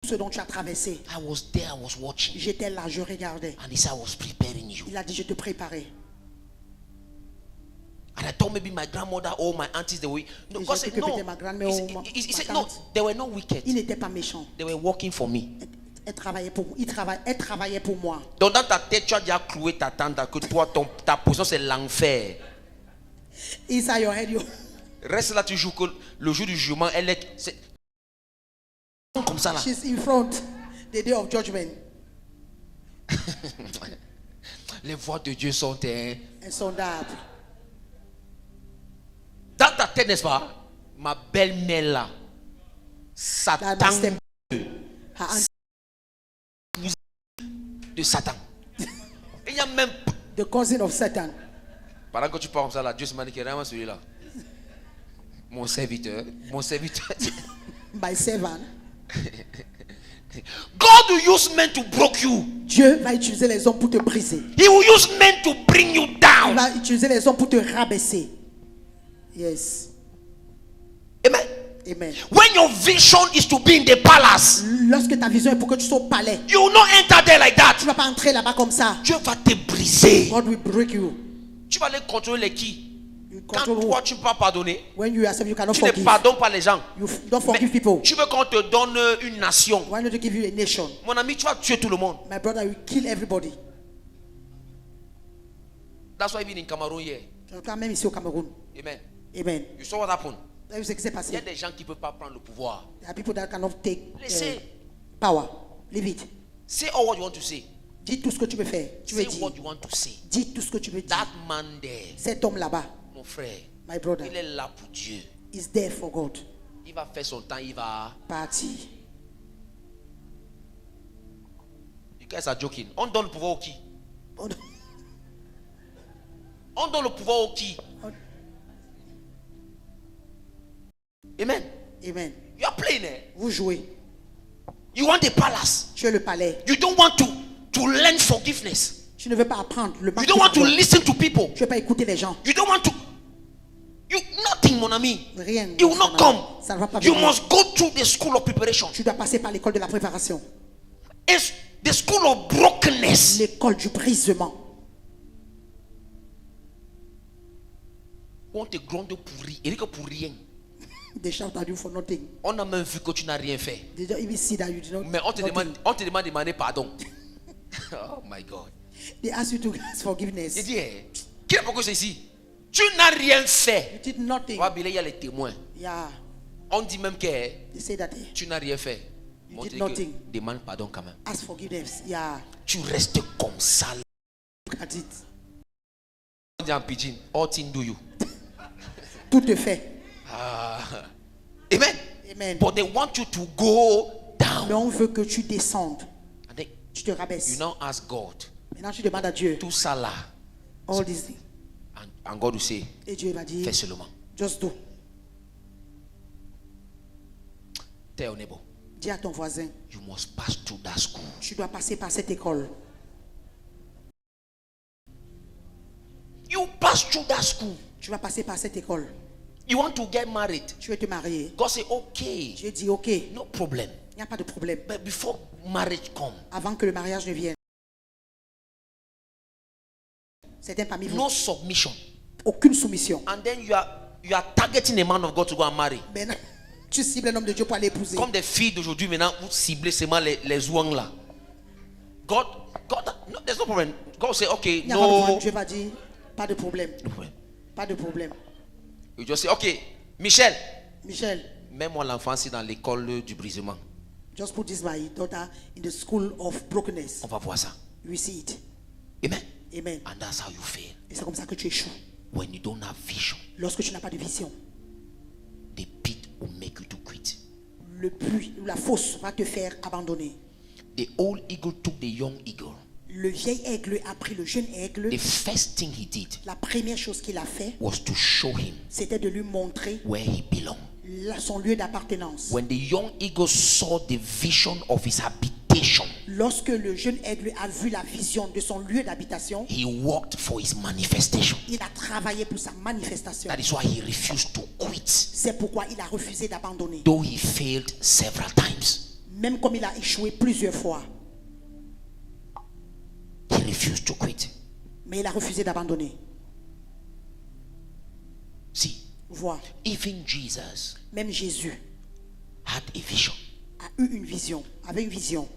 Ce dont tu as traversé, I was there, I was watching. j'étais là, je regardais. And he said, I was preparing you. Il a dit, je te préparais. And I thought maybe my grandmother or my aunties, they were no. Et God j'ai said, cru que no. peut-être ma grand-mère ou He said, ma no, tante. they were not wicked. Ils n'étaient pas méchants. They were working for me. Elle travaillait pour moi. Elle travaillait pour moi. Donc dans ta tête, tu as déjà cloué ta tante que toi, ta position c'est l'enfer. Inside your head, you Reste là toujours que le jour du jugement, elle est comme ça là. she's in front. The day of judgment. Les voix de Dieu sont Insondable. dans ta tête, n'est-ce pas? Ma belle-mère là, Satan Her aunt, de Satan. Il y a même the cousin of Satan. pendant que tu parles comme ça là, Dieu se m'a dit que vraiment celui-là. Mon serviteur. My servant. God will use men to break you. Dieu va utiliser les hommes pour te briser. He will use men to bring you Il down. va utiliser les hommes pour te rabaisser. Yes. Amen. Amen. When your vision is to be in the palace, Lorsque ta vision est pour que tu sois au palais, you will not enter there like tu that. ne vas pas entrer là-bas comme ça. Dieu va te briser. God will break you. Tu vas aller contrôler les qui? You Quand control toi who? tu ne peux pas pardonner, When you yourself, you cannot tu ne forgive. pardonnes pas les gens. You don't Mais forgive people. tu veux qu'on te donne une nation. Why not to give you a nation? Mon ami, tu vas tuer tout le monde. My brother will kill everybody. That's why even in Cameroon here. Quand même ici au Cameroun. Amen. Amen. You saw what happened? Vous savez ce qui s'est Il y a passé? des gens qui ne peuvent pas prendre le pouvoir. There are people that cannot take Laissez. power. Leave it. Say all what you want to say. Dis tout ce que tu veux faire. Tu veux Say dire. what you want to say. Dis tout ce que tu veux dire. That man there, Cet homme là-bas, mon frère, my brother, il est là pour Dieu. is there for God. Il va faire son temps, il va. Parti. You guys are joking. On donne le pouvoir au qui? On- On donne le pouvoir au qui? Amen. Amen. You are playing it. Vous jouez. You want the palace. Tu es le palais. You don't want to learn forgiveness. Tu ne veux pas apprendre le You don't want to listen to people. Tu ne veux pas écouter les gens. You don't want to. You nothing, mon ami. Rien. It will not come. Ça ne va pas You venir. must go through the school of preparation. Tu dois passer par l'école de la préparation. It's the school of brokenness. L'école du brisement. On te gronde pour rien. Il dit que pour rien. They shout at you for nothing. On a même vu que tu n'as rien fait. They don't even see that you did not. Mais on te nothing. demande de demander pardon. Oh my God. They ask you to ask forgiveness. Il dit, qui est pourquoi c'est ici? Tu n'as rien fait. You did nothing. Il y a les témoins. Yeah. On dit même que They say that tu n'as rien fait. You On did dit nothing. que demande pardon quand même. Ask forgiveness. Yeah. Tu restes comme ça. Look at it. On dit en pidgin, all things do you. Tout te fait. Amen. Amen. But they want you to go down. Mais on veut que tu descendes. And then Tu te rabaisses. you now ask God, Maintenant, tu demandes à Dieu. tout ça là. All these things. And God will say, Et Dieu va dire, fais seulement. just do. Tell your neighbor, Dis à ton voisin, you must pass through that school. tu dois passer par cette école. You pass through that school. Tu vas passer par cette école. You want to get married. Tu veux te marier. God say, okay, Dieu dit, ok, il no problem. n'y a pas de problème. But before marriage come, Avant que le mariage ne vienne. Certains parmi vous, no submission. aucune soumission. And then you are targeting a man of God to go and marry. Maintenant, tu cibles un homme de Dieu pour aller épouser. Comme des filles d'aujourd'hui, maintenant, vous ciblez seulement les ouangs là. God, no, there's no problem. God say, okay, Il n'y a pas de no. problème. Dieu va dire, pas de problème. No problem. Pas de problème. You just say, okay, Michel, Michel, mets-moi l'enfant ici dans l'école du brisement. just put this my daughter in the school of brokenness. On va voir ça. We see it. Amen. Amen. And that's how you fail. Et c'est comme ça que tu échoues. When you don't have vision, Lorsque tu n'as pas de vision, the pit will make you to quit. le puits ou la fosse va te faire abandonner. The old eagle took the young eagle. Le vieil aigle a pris le jeune aigle. The first thing he did La première chose qu'il a fait, was to show him c'était de lui montrer where he belonged. son lieu d'appartenance. When the young eagle saw the vision of his habitation, Lorsque le jeune aigle a vu la vision de son lieu d'habitation, he worked for his manifestation. il a travaillé pour sa manifestation. That is why he refused to quit, C'est pourquoi il a refusé d'abandonner. though he failed several times. Même comme il a échoué plusieurs fois. He refused to quit. Mais il a refusé d'abandonner. See, Vois, even Jesus même Jésus had a vision. a eu une vision, avait une vision.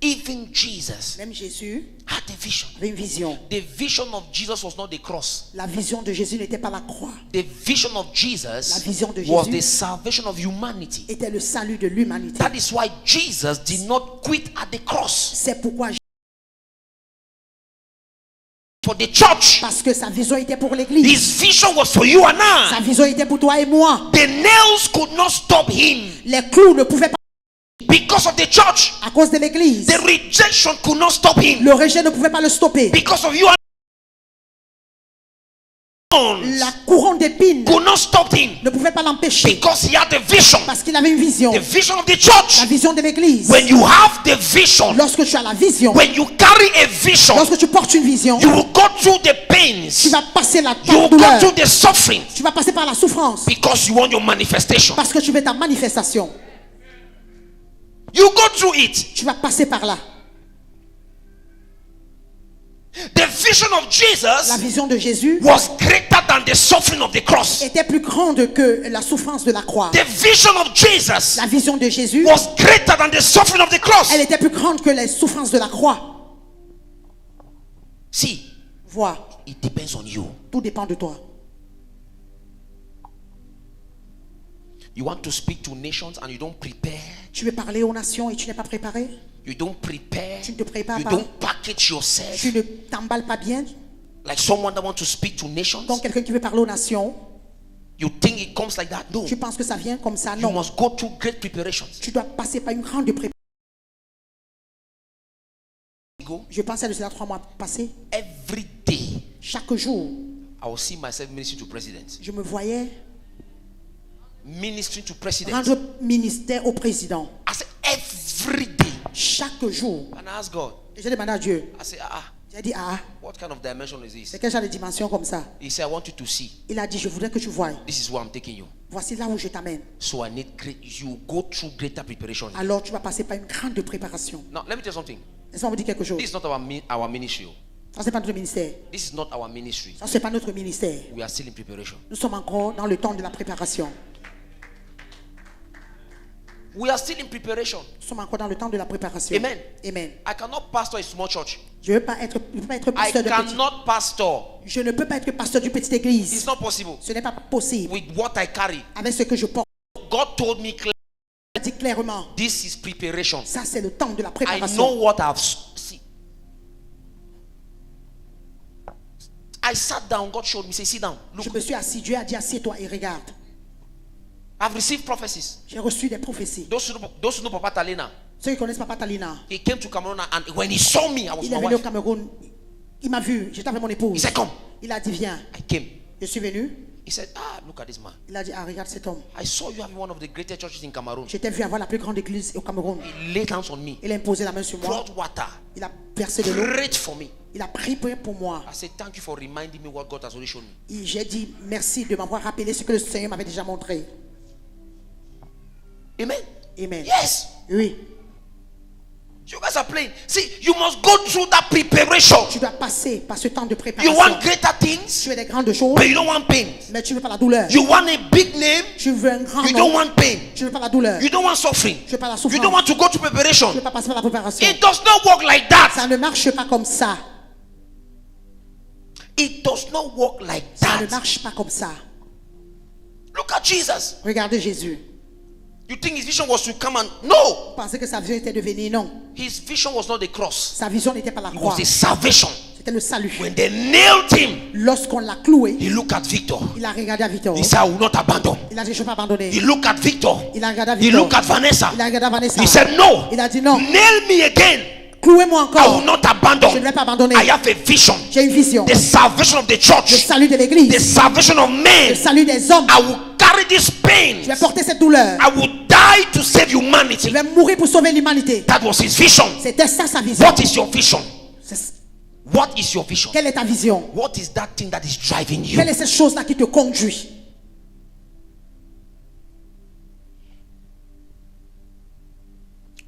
Even Jesus Même Jésus had a vision. avait une vision. The vision of Jesus was not the cross. La vision de Jésus n'était pas la croix, The vision of La Jesus vision de was Jésus the salvation of humanity. était le salut de l'humanité. That is why Jesus did not quit at the cross. C'est pourquoi, For the church, parce que sa vision était pour l'église. his vision was for you and Sa I. vision était pour toi et moi. The nails could not stop him Les clous ne pouvaient pas because of the church. à cause de l'église. The rejection could not stop him Le rejet ne pouvait pas le stopper. because of you and La couronne d'épines could not stop him ne pouvait pas l'empêcher because he had a vision. parce qu'il avait une vision. The vision of the church. La vision de l'église. When you have the vision, Lorsque tu as la vision, when you carry a vision, lorsque tu portes une vision, you will go through the tu pains, vas passer la you will go douleur. through the suffering Tu vas passer par la souffrance because you want your manifestation. parce que tu veux ta manifestation. You go through it. Tu vas passer par là. The vision of La Jesus vision de Jésus was greater than the suffering of the cross. était plus grande que la souffrance de la croix. The vision of Jesus La vision de Jésus, was greater than the suffering of the cross. elle était plus grande que les souffrances de la croix. See, Vois, it depends on you. tout dépend de toi. You want to speak to nations and you don't prepare. Tu veux parler aux nations et tu n'es pas préparé. You don't prepare. Tu ne te prépares You pas. don't package yourself Tu ne t'emballes pas bien. like someone that wants to speak to nations. Donc quelqu'un qui veut parler aux nations, You think it comes like that? No. tu penses que ça vient comme ça. You Non. must go through great preparations. Tu dois passer par une grande préparation. Go Je pensais de cela 3 mois passés. every day. Chaque jour, I will see myself ministering to presidents, je me voyais ministering to presidents. rendre ministère au président. I said every day, Chaque jour. and I asked God. Et j'ai demandé à Dieu. I said, J'ai dit, ah, what kind of dimension is c'est this? quel genre de dimension comme ça? He said, I want you to see. Il a dit, je voudrais que tu voies. This is where I'm taking you. Voici là où je t'amène. So I need you go through greater preparation. Alors tu vas passer par une grande préparation. Now let me tell you something. Laisse-moi vous dire quelque chose. This is not our ministry. Ça, c'est pas notre ministère. This is not our ministry. Ça, c'est pas notre ministère. We are still in preparation. Nous sommes encore dans le temps de la préparation. We are still in preparation. Nous sommes encore dans le temps de la préparation. Amen. Amen. I cannot pastor a small church. Je ne peux pas être I pasteur de petit. cannot pastor. Je ne peux pas être pasteur d'une petite It's église. not possible. Ce n'est pas possible. With what I carry. Avec ce que je porte. God told me clearly, Il a dit clairement. this is preparation. Ça, c'est le temps de la I préparation. know what I've seen. I sat down. God showed me. Say, sit down. Look. Je me suis assis. Dieu a dit, assieds-toi et regarde. I've received prophecies. J'ai reçu des prophéties. Those who know Papa Talena, Ceux qui connaissent Papa Talina, he came to Cameroon and when he saw me, I was il est my venu au wife. Cameroun. Il m'a vu, j'étais avec mon He épouse. said, come. Il a dit, viens. I came. Je suis venu. He said, look at this man. Il a dit, regarde cet homme. I saw you having one of the greatest churches in Cameroon. Je t'ai vu avoir la plus grande église au Cameroun. He laid hands on me, Il a imposé la main sur moi. poured water, Il a versé de l'eau. prayed for me. Il a prié pour moi. I said, thank you for reminding me what God has already shown me. Et j'ai dit, merci de m'avoir rappelé ce que le Seigneur m'avait déjà montré. Amen. Amen. Yes. Oui. You guys are playing. See, you must go through that preparation. Tu dois passer par ce temps de You préparation. want greater things, Tu veux des grandes choses, but you don't want pain. mais tu ne veux pas la douleur. You want a big name, Tu veux un grand you don't nom. want pain. Tu ne veux pas la douleur. You don't want suffering. Tu veux pas la You souffrance. don't want to go through preparation. Tu ne veux pas passer par la préparation. It does not work like that. Ça ne marche pas comme ça. It does not work like Ça ne that. marche pas comme ça. Look at Jesus. Regardez Jésus. You think his vision was to come and no. Vous pensez que sa vision était de venir? Non. His vision was not the cross. Sa vision n'était pas la It croix. was the salvation. C'était le salut. When they nailed him, Lorsqu'on l'a cloué, he looked at Victor. il a regardé à Victor. He said, I will not abandon. Il a dit, je ne vais pas abandonner. He looked at Victor. Il a regardé à He Victor. looked at Vanessa. Il a regardé à Vanessa. He said, no. Il a dit non. Nail me again. Clouez-moi I encore. will not abandon. Je ne vais pas abandonner. I have a vision. J'ai une vision. The salvation of the Le church. salut de The l'église. salvation of Le men. salut des hommes. I will carry this pain. Je vais porter cette douleur. I will die to save Je humanity. vais mourir pour sauver l'humanité. That was his vision. C'était ça sa vision. What is your vision? C'est- What is your vision? Quelle est ta vision? What is that thing that is driving you? Quelle est cette chose-là qui te conduit?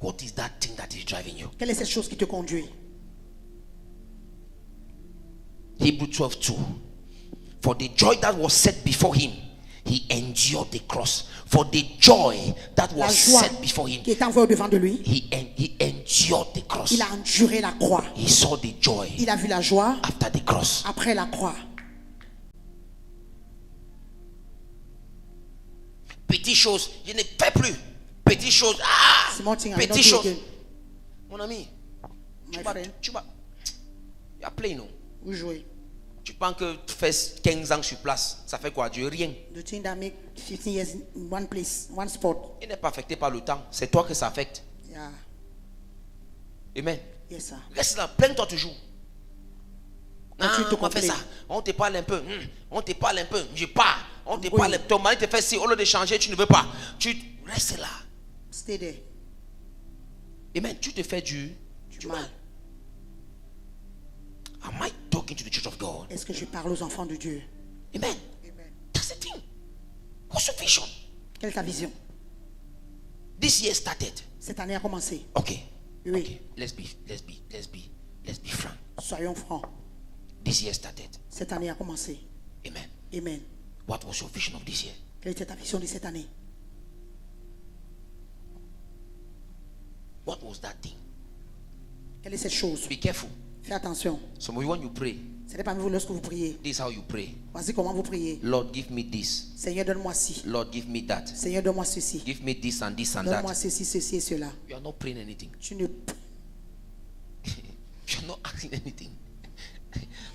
What is that thing that is driving you? Quelle est cette chose qui te conduit? Hebrews 12:2. For the joy that was set before him, he endured the cross. For the joy that La was joie set before him, qui est envoyée devant de lui. he endured the cross. Il a enduré la croix. He saw the joy Il a vu la joie after the cross. après la croix. Petite chose, je ne fais plus. Petite chose, Small thing, I will not petite do chose. again. Mon ami, My friend, tu vas, il y a plein, non? vous jouez. Tu penses que tu fais 15 ans sur place, ça fait quoi? Dieu, rien. The thing that make 15 years in one place, one spot. Il n'est pas affecté par le temps, c'est toi que ça affecte. Yeah. Amen. Yes, sir. Reste là, plains-toi toujours. Continue de On fait complain. ça. On te parle un peu. On te parle un peu. Je pars. On te Oui. parle. Ton mari te fait si. Au lieu de changer, tu ne veux pas. Tu restes là. Stay there. Amen. Tu te fais du mal. mal. Am I talking to the church of God? Est-ce que je parle aux enfants de Dieu? Amen. Amen. That's the thing. What's your vision? Quelle est ta vision? This year started. Cette année a commencé. Okay. Oui. Okay. Let's be frank. Soyons francs. This year started. Cette année a commencé. Amen. Amen. What was your vision of this year? Quelle était ta vision de cette année? What was that thing? Quelle est cette chose? Be careful. Fais attention. Some of you, when you pray, Ce n'est pas vous lorsque vous priez. this is how you pray. Voici comment vous priez. Lord, give me this. Seigneur, donne-moi ci. Lord, give me that. Seigneur, donne-moi ceci. Give me this and this and Donne-moi that. ceci, ceci et cela. You are not praying anything. Tu ne... You are not asking anything.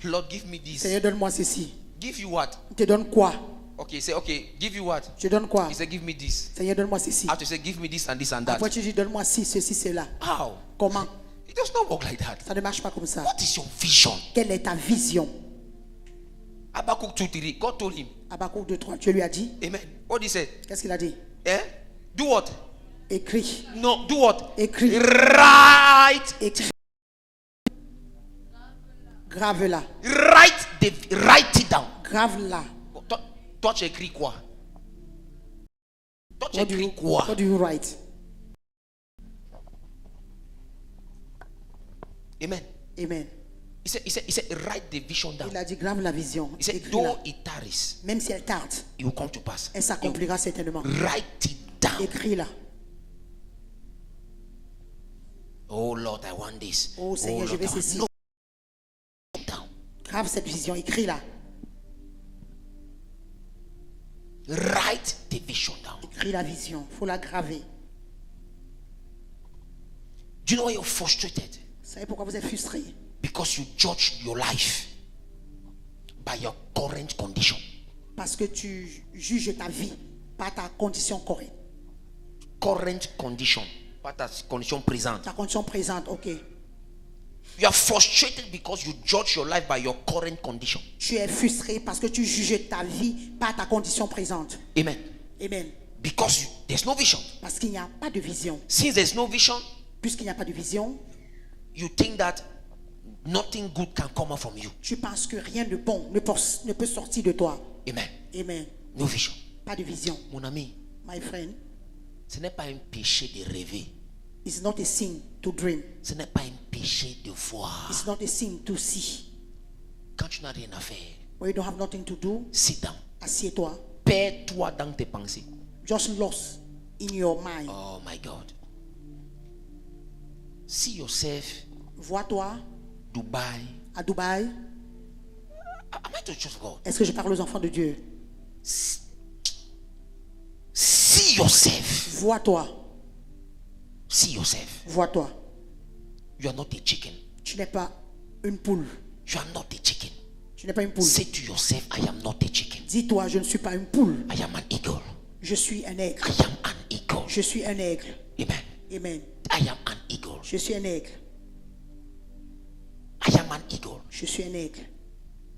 Lord, give me this. Seigneur, donne-moi ceci. Give you what? Il te donne quoi? Okay, say, okay, give you what? Je donne quoi? He said, give me this. Seigneur, donne-moi ceci. I have to say, give me this and this and that. Après, tu dis, donne-moi ci, ceci, cela. How? Comment? It does not work like that. Ça ne marche pas comme ça. What is your vision? Quelle est ta vision? Habakkuk 2:3. God told him. Habakkuk 2:3, Dieu lui a dit. Amen. What did he say? Qu'est-ce qu'il a dit? Eh? Do what? Écris. No, do what? Écris. Write. Écris. Grave-la. Write it down. Grave-la. Toi, tu écris quoi? Toi, tu What do écris you, quoi? what do you write? Amen. Amen. He said, write the vision down. Il a dit, grave la vision. He said, Écris-la. though it tarries, Même si elle tarde, it will come to pass. elle s'accomplira certainement. Write it down. Écris-la. Oh Lord, I want this. Oh Seigneur, je Lord, veux I want- ceci. No. Down. Grave cette vision. Écris-la. Write the vision down. Écris la vision. Il faut la graver. Do you know why you're frustrated? Vous savez pourquoi vous êtes frustré? Because you judge your life by your current condition. Parce que tu juges ta vie Pas ta condition correcte. Current condition. Pas ta condition présente. Ta condition présente, ok. You are frustrated because you judge your life by your current condition. Tu es frustré parce que tu juges ta vie par ta condition présente. Amen. Amen. Because there's no vision. Parce qu'il n'y a pas de vision. Since there's no vision, Puisqu'il n'y a pas de vision, you think that nothing good can come out from you. tu penses que rien de bon ne peut sortir de toi. Amen. Amen. No vision. Pas de vision. Mon ami, My friend, ce n'est pas un péché de rêver. it's not a sin to dream. Ce n'est pas un péché de voir. It's not a sin to see. Quand tu n'as rien à faire, When you don't have nothing to do, sit down. assieds-toi. Perds-toi dans tes pensées. Just lost in your mind. Oh my God. See yourself, Vois-toi Dubai. à Dubaï. Am I the church of God? Est-ce que je parle aux enfants de Dieu? See yourself. Vois-toi. See yourself. Vois-toi. You are not a chicken. Tu n'es pas une poule. You are not a chicken. Tu n'es pas une poule. Say to yourself, I am not a chicken. Dis-toi, je ne suis pas une poule. I am an eagle. Je suis un aigle. I am an eagle. Je suis un aigle. Amen. Amen. I am an eagle. Je suis un aigle. I am an eagle. Je suis un aigle.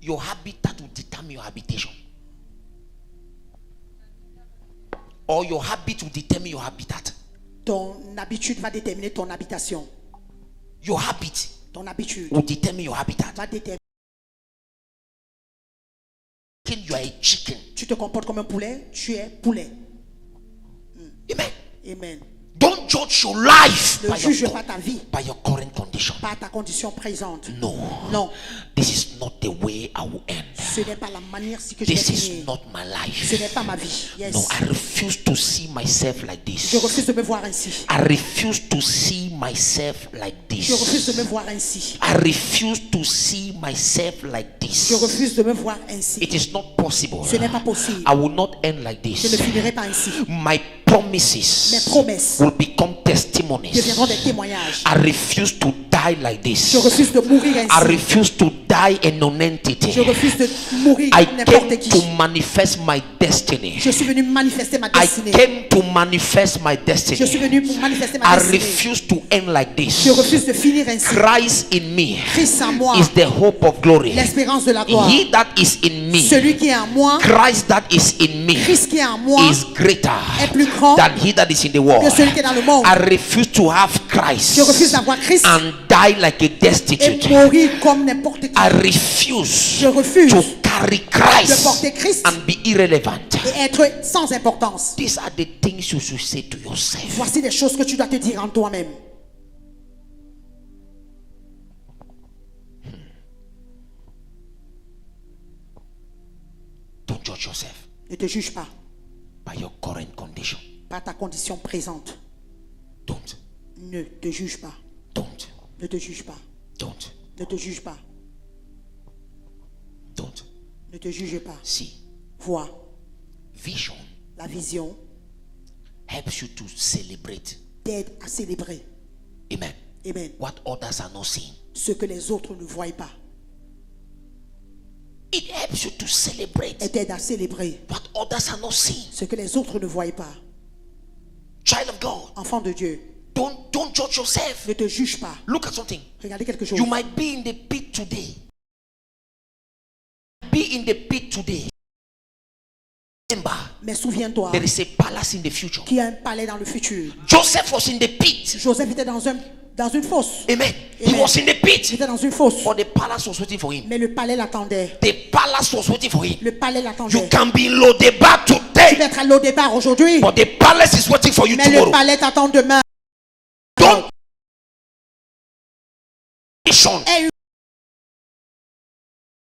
Your habitat will determine your habitation. Or your habit will determine your habitat. Ton habitude va déterminer ton habitation. Your habit Ton habitude will determine your habitat. va déterminer. You are a chicken. Tu te comportes comme un poulet, tu es poulet. Amen. Amen. Don't judge your life Ne juge pas ta vie by your current condition. par ta condition présente. No. Non, This is not the way I will end. ce n'est pas la manière si que je vais This is finir. not my life. Ce n'est pas ma vie. Yes. No, I refuse to see myself like Je this. refuse de me voir ainsi. I refuse to see myself like Je refuse de this. me voir ainsi. I refuse to see myself like Je this. refuse de me voir ainsi. It is not possible. Ce n'est pas possible. I will not end like Je ne this. finirai pas ainsi. My Mes promises promesses will become testimonies. deviendront des témoignages. I refuse to die like Je this. refuse de mourir I ainsi. refuse to die a non-entity. Je refuse de mourir I comme n'importe came qui. to manifest my destiny. Je suis venu manifester ma I destinée. came to manifest my Je suis destiny. venu pour manifester ma I destinée. refuse to end like Je this. refuse de finir ainsi. Christ in me Christ en moi, is the hope of glory. l'espérance de la gloire. He that is in me, Celui qui est en moi, Christ that is in me, Christ qui est en moi, is greater est plus grand than he that is in the world. que celui qui est dans le monde. I refuse to have Christ Je refuse d'avoir Christ and die like a et destitute. mourir comme n'importe qui. I refuse Je refuse to carry de Christ porter Christ and be irrelevant. et être sans importance. These are the things you should say to yourself. Voici des choses que tu dois te dire en toi-même. Don't judge yourself Ne te juge pas by your current condition. par ta condition présente. Don't. Ne te juge pas. Don't. Ne te juge pas. Don't. Ne te juge pas. Don't. Ne te juge pas. See, Vois. vision La vision helps you to celebrate. t'aide à célébrer. Amen. Amen. What others are not seeing. Ce que les autres ne voient pas. It helps you to celebrate Elle t'aide à célébrer what others are not seeing. ce que les autres ne voient pas. Child of God, Enfant de Dieu, don't judge yourself. ne te juge pas. Look at something. Regardez quelque chose. You might be in the pit today. Be in the pit today. Remember, Mais souviens-toi there is a palace in the future. qu'il y a un palais dans le futur. Joseph was in the pit. Joseph était dans une fosse. Amen. He Amen. was in the Il pit. était dans une fosse. But the palace was waiting for him. Mais le palais l'attendait. The palace was waiting for him. Le palais You l'attendait. can be in Lodebar Tu peux today, être à l'eau départ aujourd'hui. but the palace is waiting for you Mais le tomorrow. palais t'attend demain. Don't vision. Et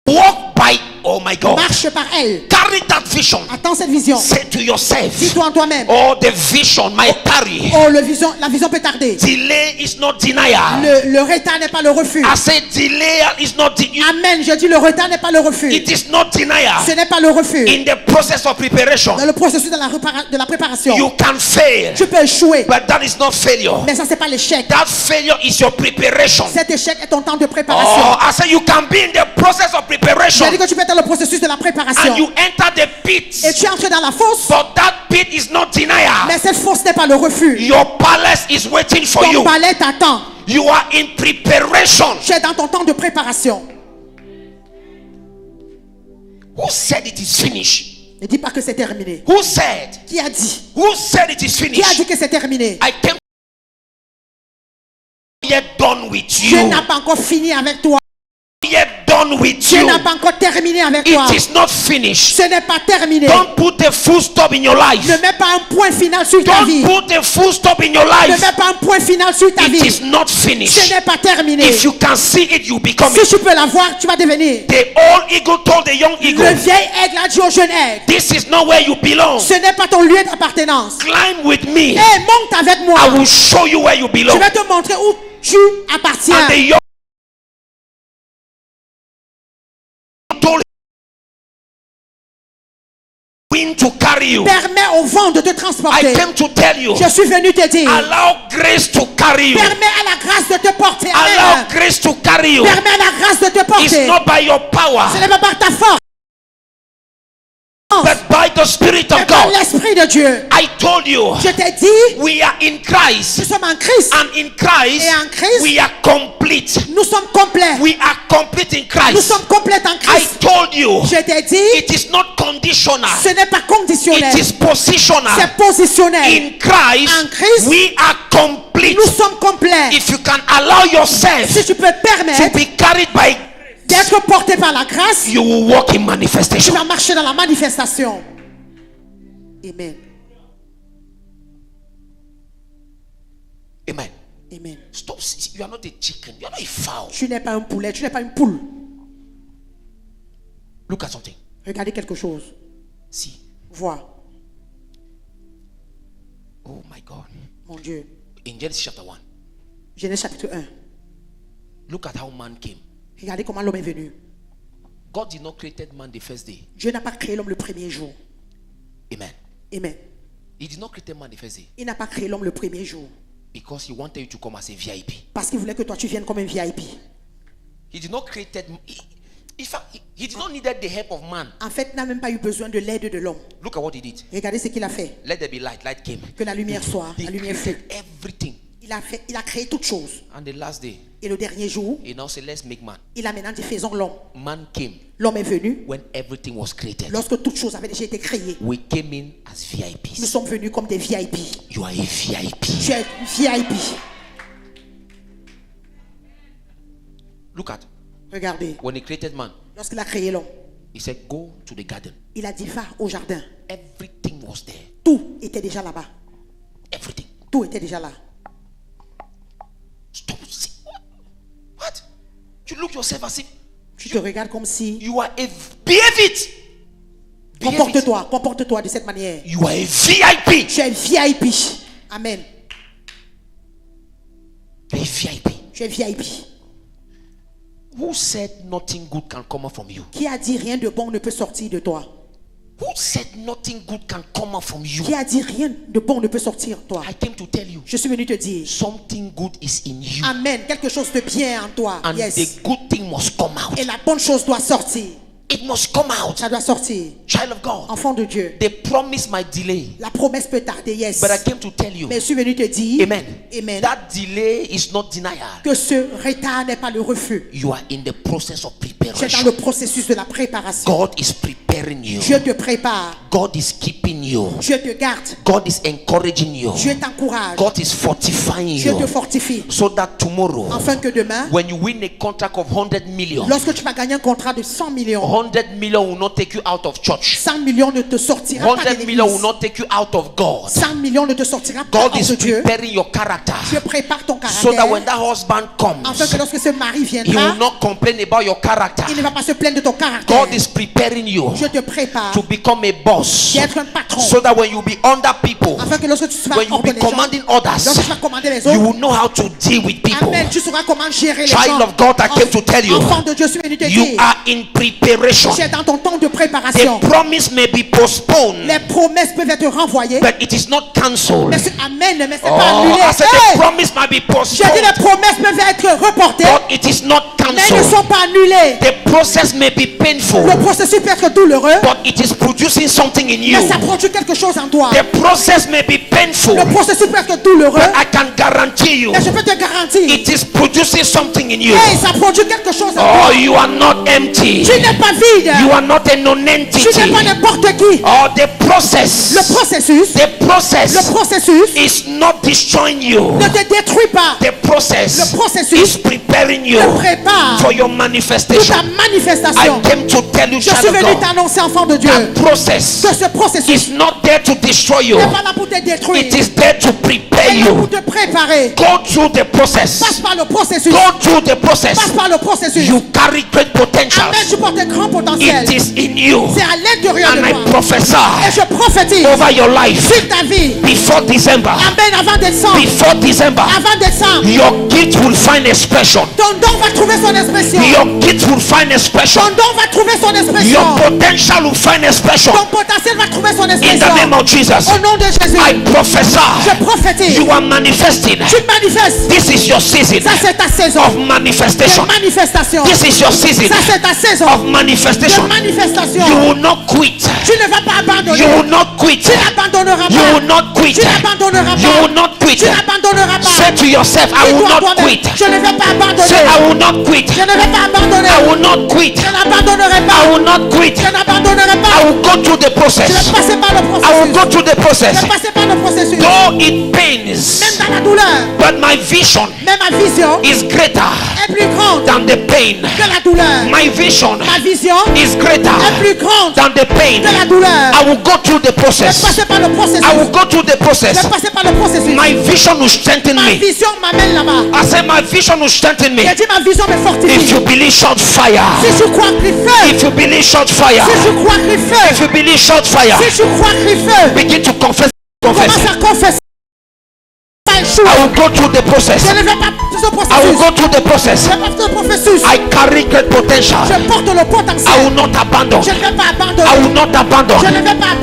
Walk by. Oh my God. marche par elle. Carry that vision. Attends cette vision. Say to yourself. Dis-toi en toi-même. Oh, the vision might tarry. Oh, la vision peut tarder. Delay is not denial. Le retard n'est pas le refus. I say delay is not denial. Amen. Je dis le retard n'est pas le refus. It is not denial. Ce n'est pas le refus. In the process of preparation, Dans le processus de la préparation, you can fail, tu peux échouer. but that is not failure. Mais ça, c'est pas l'échec. That failure is your preparation. Cet échec est ton temps de préparation. Oh, I say you can be in the process of preparation, Je dis que tu peux être dans le processus processus de la préparation. And you enter the pit. Et tu entres dans la fosse. But that pit is not denial. Mais cette fosse n'est pas le refus. Your palace is waiting for Ton you. palais t'attend. You are in preparation. Tu es dans ton temps de préparation. Who said it is finished? Ne dis pas que c'est terminé. Who said? Qui a dit? Who said it is Qui a finished? dit que c'est terminé? I came yet done with Dieu you. n'a pas encore fini avec toi. Yet done with Dieu you. n'a pas encore terminé avec toi. It is not finished. Ce n'est pas terminé. Don't put a full stop in your life. Ne mets pas un point final sur ta Don't vie. put a full stop in your Ne life. mets pas un point final sur ta It vie. is not Ce finished. n'est pas terminé. If you can see it, you become Si it. tu peux la voir, tu vas devenir. The old eagle told the young Le eagle, vieil aigle a dit au jeune aigle, this is not where you belong. ce n'est pas ton lieu d'appartenance. Climb with me. Hé, monte avec moi. I will show you where you Je belong. vais te montrer où tu appartiens. And the young told wind to carry you. Permets au vent de te I transporter. came to tell you, Je suis venu te dire, allow grace to carry you. permets à la grâce de te porter. Allow Amen. grace to carry you. Permets à la grâce de te It's porter. not by your power, Ce n'est pas par ta force, but by the Spirit mais of par God. l'Esprit de Dieu. I told you, Je t'ai dit, we are in nous Christ, sommes en Christ. and in Christ, Et en Christ, we are complete. nous sommes complets. We are complete in Nous Christ. sommes complets en I Christ. told you, Je t'ai dit, it is not conditional, ce n'est pas conditionnel. it is positional. C'est positionnel. In Christ, En Christ, we are complete. Nous sommes complets. If you can allow yourself Si tu peux to permettre be carried by, d'être porté par la grâce, you will walk in tu manifestation. vas marcher dans la manifestation. Amen. Amen. Amen. Stop. You are not a chicken. You are not a fowl. Tu n'es pas un poulet, tu n'es pas une poule. Look at something. Regardez quelque chose. See. Vois. Oh my God. Mon Dieu. In Genesis chapter 1, Genèse chapitre 1. look at how man came. Regardez comment l'homme est venu. God did not create man the first day. Dieu n'a pas créé l'homme le premier jour. Amen. Amen. He did not create man the first day Il n'a pas créé l'homme le premier jour. because he wanted you to come as a VIP. Parce qu'il voulait que toi tu viennes comme un VIP. He did not create. In fact, he did not need the help of man. En fait, il n'a même pas eu besoin de l'aide de l'homme. Look at what he did. Regardez ce qu'il a fait. Let there be light. Light came. Que la lumière soit, He la lumière fut. created everything. Il a créé toutes choses. And the last day, Et le dernier jour, he now said, let's make man. il a maintenant dit faisons l'homme. Man came L'homme est venu when everything was created. lorsque toutes choses avaient déjà été créées. We came in as Nous VIPs. sommes venus comme des VIP. You are a VIP. Tu es VIP. Look at Regardez, when he created man, lorsqu'il a créé l'homme, he said, go to the garden. il a dit va au jardin. Everything was there. Tout était déjà là-bas. Everything. Tout était déjà là. Stop. See, what? You look yourself as if Tu te regardes comme si... you are a behave it. Behave it. Comporte-toi de cette manière. You are a VIP. Tu es VIP. Amen. A VIP. Tu es VIP. Who said nothing good can come out from you? Qui a dit rien de bon ne peut sortir de toi? Who said nothing good can come out from you? Qui a dit rien de bon ne peut sortir de toi? I came to tell you, Je suis venu te dire. something good is in you. Amen. Quelque chose de bien en toi. And Yes. the good thing must come out. Et la bonne chose doit sortir. It must come out. Ça doit sortir. Child of God. Enfant de Dieu. The promise might delay, La promesse peut tarder. Yes. but I came to tell you, Mais je suis venu te dire. amen. Amen. That delay is not denial. Que ce retard n'est pas le refus. You are in the process of C'est dans preparation. le processus de la préparation. God is preparing you. Dieu te prépare. God is keeping you. Dieu te garde. God is encouraging you. Dieu t'encourage. God is fortifying Dieu te you. fortifie. So that tomorrow, Afin que demain, when you win a contract of 100 million, lorsque tu vas gagner un contrat de 100 millions, 100 million will not take you out of church. 100 millions ne te sortira pas de 100 million will l'église. not take you out of God. 100 millions ne te sortira pas God hors is de Dieu. preparing your character Dieu prépare ton so that when caractère. that husband comes, Afin que lorsque ce mari he viendra, will not complain about your character. il ne va pas se plaindre de ton caractère. God is preparing you Je te prépare to become a boss d'être un patron. so that when you be under people, Afin que lorsque tu seras when you hors be de les gens, commanding lorsque others, tu vas commander les you autres, will know how to deal with people. Amen, tu sauras comment gérer les Child gens. of God, I came to tell you, Enfant de Dieu, je suis venu te you dire, are in preparation. tu es dans ton temps de préparation. The promise may be postponed, Les promesses peuvent être renvoyées. but it is not cancelled. Mais Amen, mais c'est Oh, pas annulé. I said Hey! the promise might be J'ai dit postponed, les promesses peuvent être reportées, but it is not mais mais ne cancelled. sont pas annulés. The process may be painful, Le processus peut être douloureux, but it is producing something in you. mais ça produit quelque chose en toi. The process may be painful, Le processus peut être douloureux, but I can guarantee you mais je peux te garantir, it is producing something in you. hey, ça produit quelque chose en Oh, toi. you are not empty. Tu n'es pas vide. You are not a Tu n'es non-entity. pas n'importe qui. Oh, the process. Le processus is not destroying you. ne te détruit pas. The process Le processus is preparing you te prépare for your pour manifestation. ta manifestation. I came to tell you, Je child suis of venu God, t'annoncer, enfant de Dieu, that process que ce processus is not there to destroy you. n'est pas là pour te détruire. It is there to prepare Il est là pour you. te préparer. Go through the Passe process. par le processus. Go through the process. Passe par le processus. You carry great potential. Amen, tu portes un grand potentiel. It is in you. C'est à l'intérieur de And I toi. Et prophesy je prophétise over your life sur ta vie. before December. Amen, avant décembre. Before December, Avant décembre. your gift will find expression. Ton don va trouver son expression. Your gift will find expression. Ton don va trouver son expression. Your potential will find expression. Ton potentiel va trouver son In the expression. name of Jesus, Au nom de Jésus. I prophesy Je prophétise. you are manifesting. Tu manifestes. This is your season Ça c'est ta saison of de manifestation. manifestation. This is your season Ça c'est ta saison of de manifestation. manifestation. You will not quit. Tu ne vas pas abandonner. You will not quit. Tu n'abandonneras You pas. will not quit. Tu n'abandonneras You pas. will not quit. Tu n'abandonneras pas. Say to yourself, I will Dis-toi not toi-même, quit. je ne vais pas abandonner. Say, I will not quit. Je ne vais pas abandonner. I will not quit. Je n'abandonnerai I pas. will not quit. Je n'abandonnerai I pas. will go through the Je process. vais passer par le I will processus. go through the Je process. vais passer par le processus. Though it Même pains, dans la douleur. but my vision Même ma vision is greater est plus grande than the pain. que la douleur. My vision Ma vision is greater est plus grande than the pain. que la douleur. I will go through the Je vais process. passer par le processus. I will go through the Je process. vais passer par le processus. My vision will strengthen Ma me. vision m'amène là-bas. I said my vision will strengthen me. J'ai dit ma vision me If fortifie. you believe, shout fire. Si je crois qu'il fait. If you believe, shout fire. Si je crois qu'il fait. If you believe, shout fire. Si je crois qu'il fait. Begin to confess. Confess. Commence à confesser. Pas échouer. I will go through the process. Je ne vais pas tout ce I will processus. go through the process. Je vais pas tout ce processus. I carry great potential. Je porte le I potentiel. will not abandon. Je ne vais pas abandonner. I will not abandon. Je ne vais pas.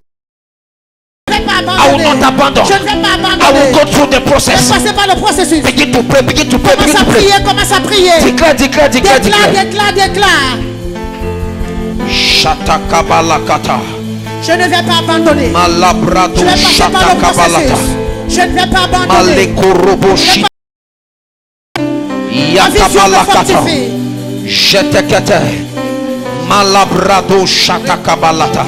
Je ne vais pas I will abandonner. not abandon. Je ne vais pas I will abandonner. go through the Je vais process. passer par le processus. Begin to pray. Begin to pray. Begin Commence à to pray. prier. Commence à prier. Declare, declare, declare, Déclare, declare. déclare, déclare. Shatakabalakata. Je ne vais pas abandonner. Malabrado Je vais passer par le shatakabalata. processus. Je ne vais pas abandonner. Malekoroboshi. Ma vision me Yakabalakata. fortifie. Jetekete. Malabrado shatakabalata.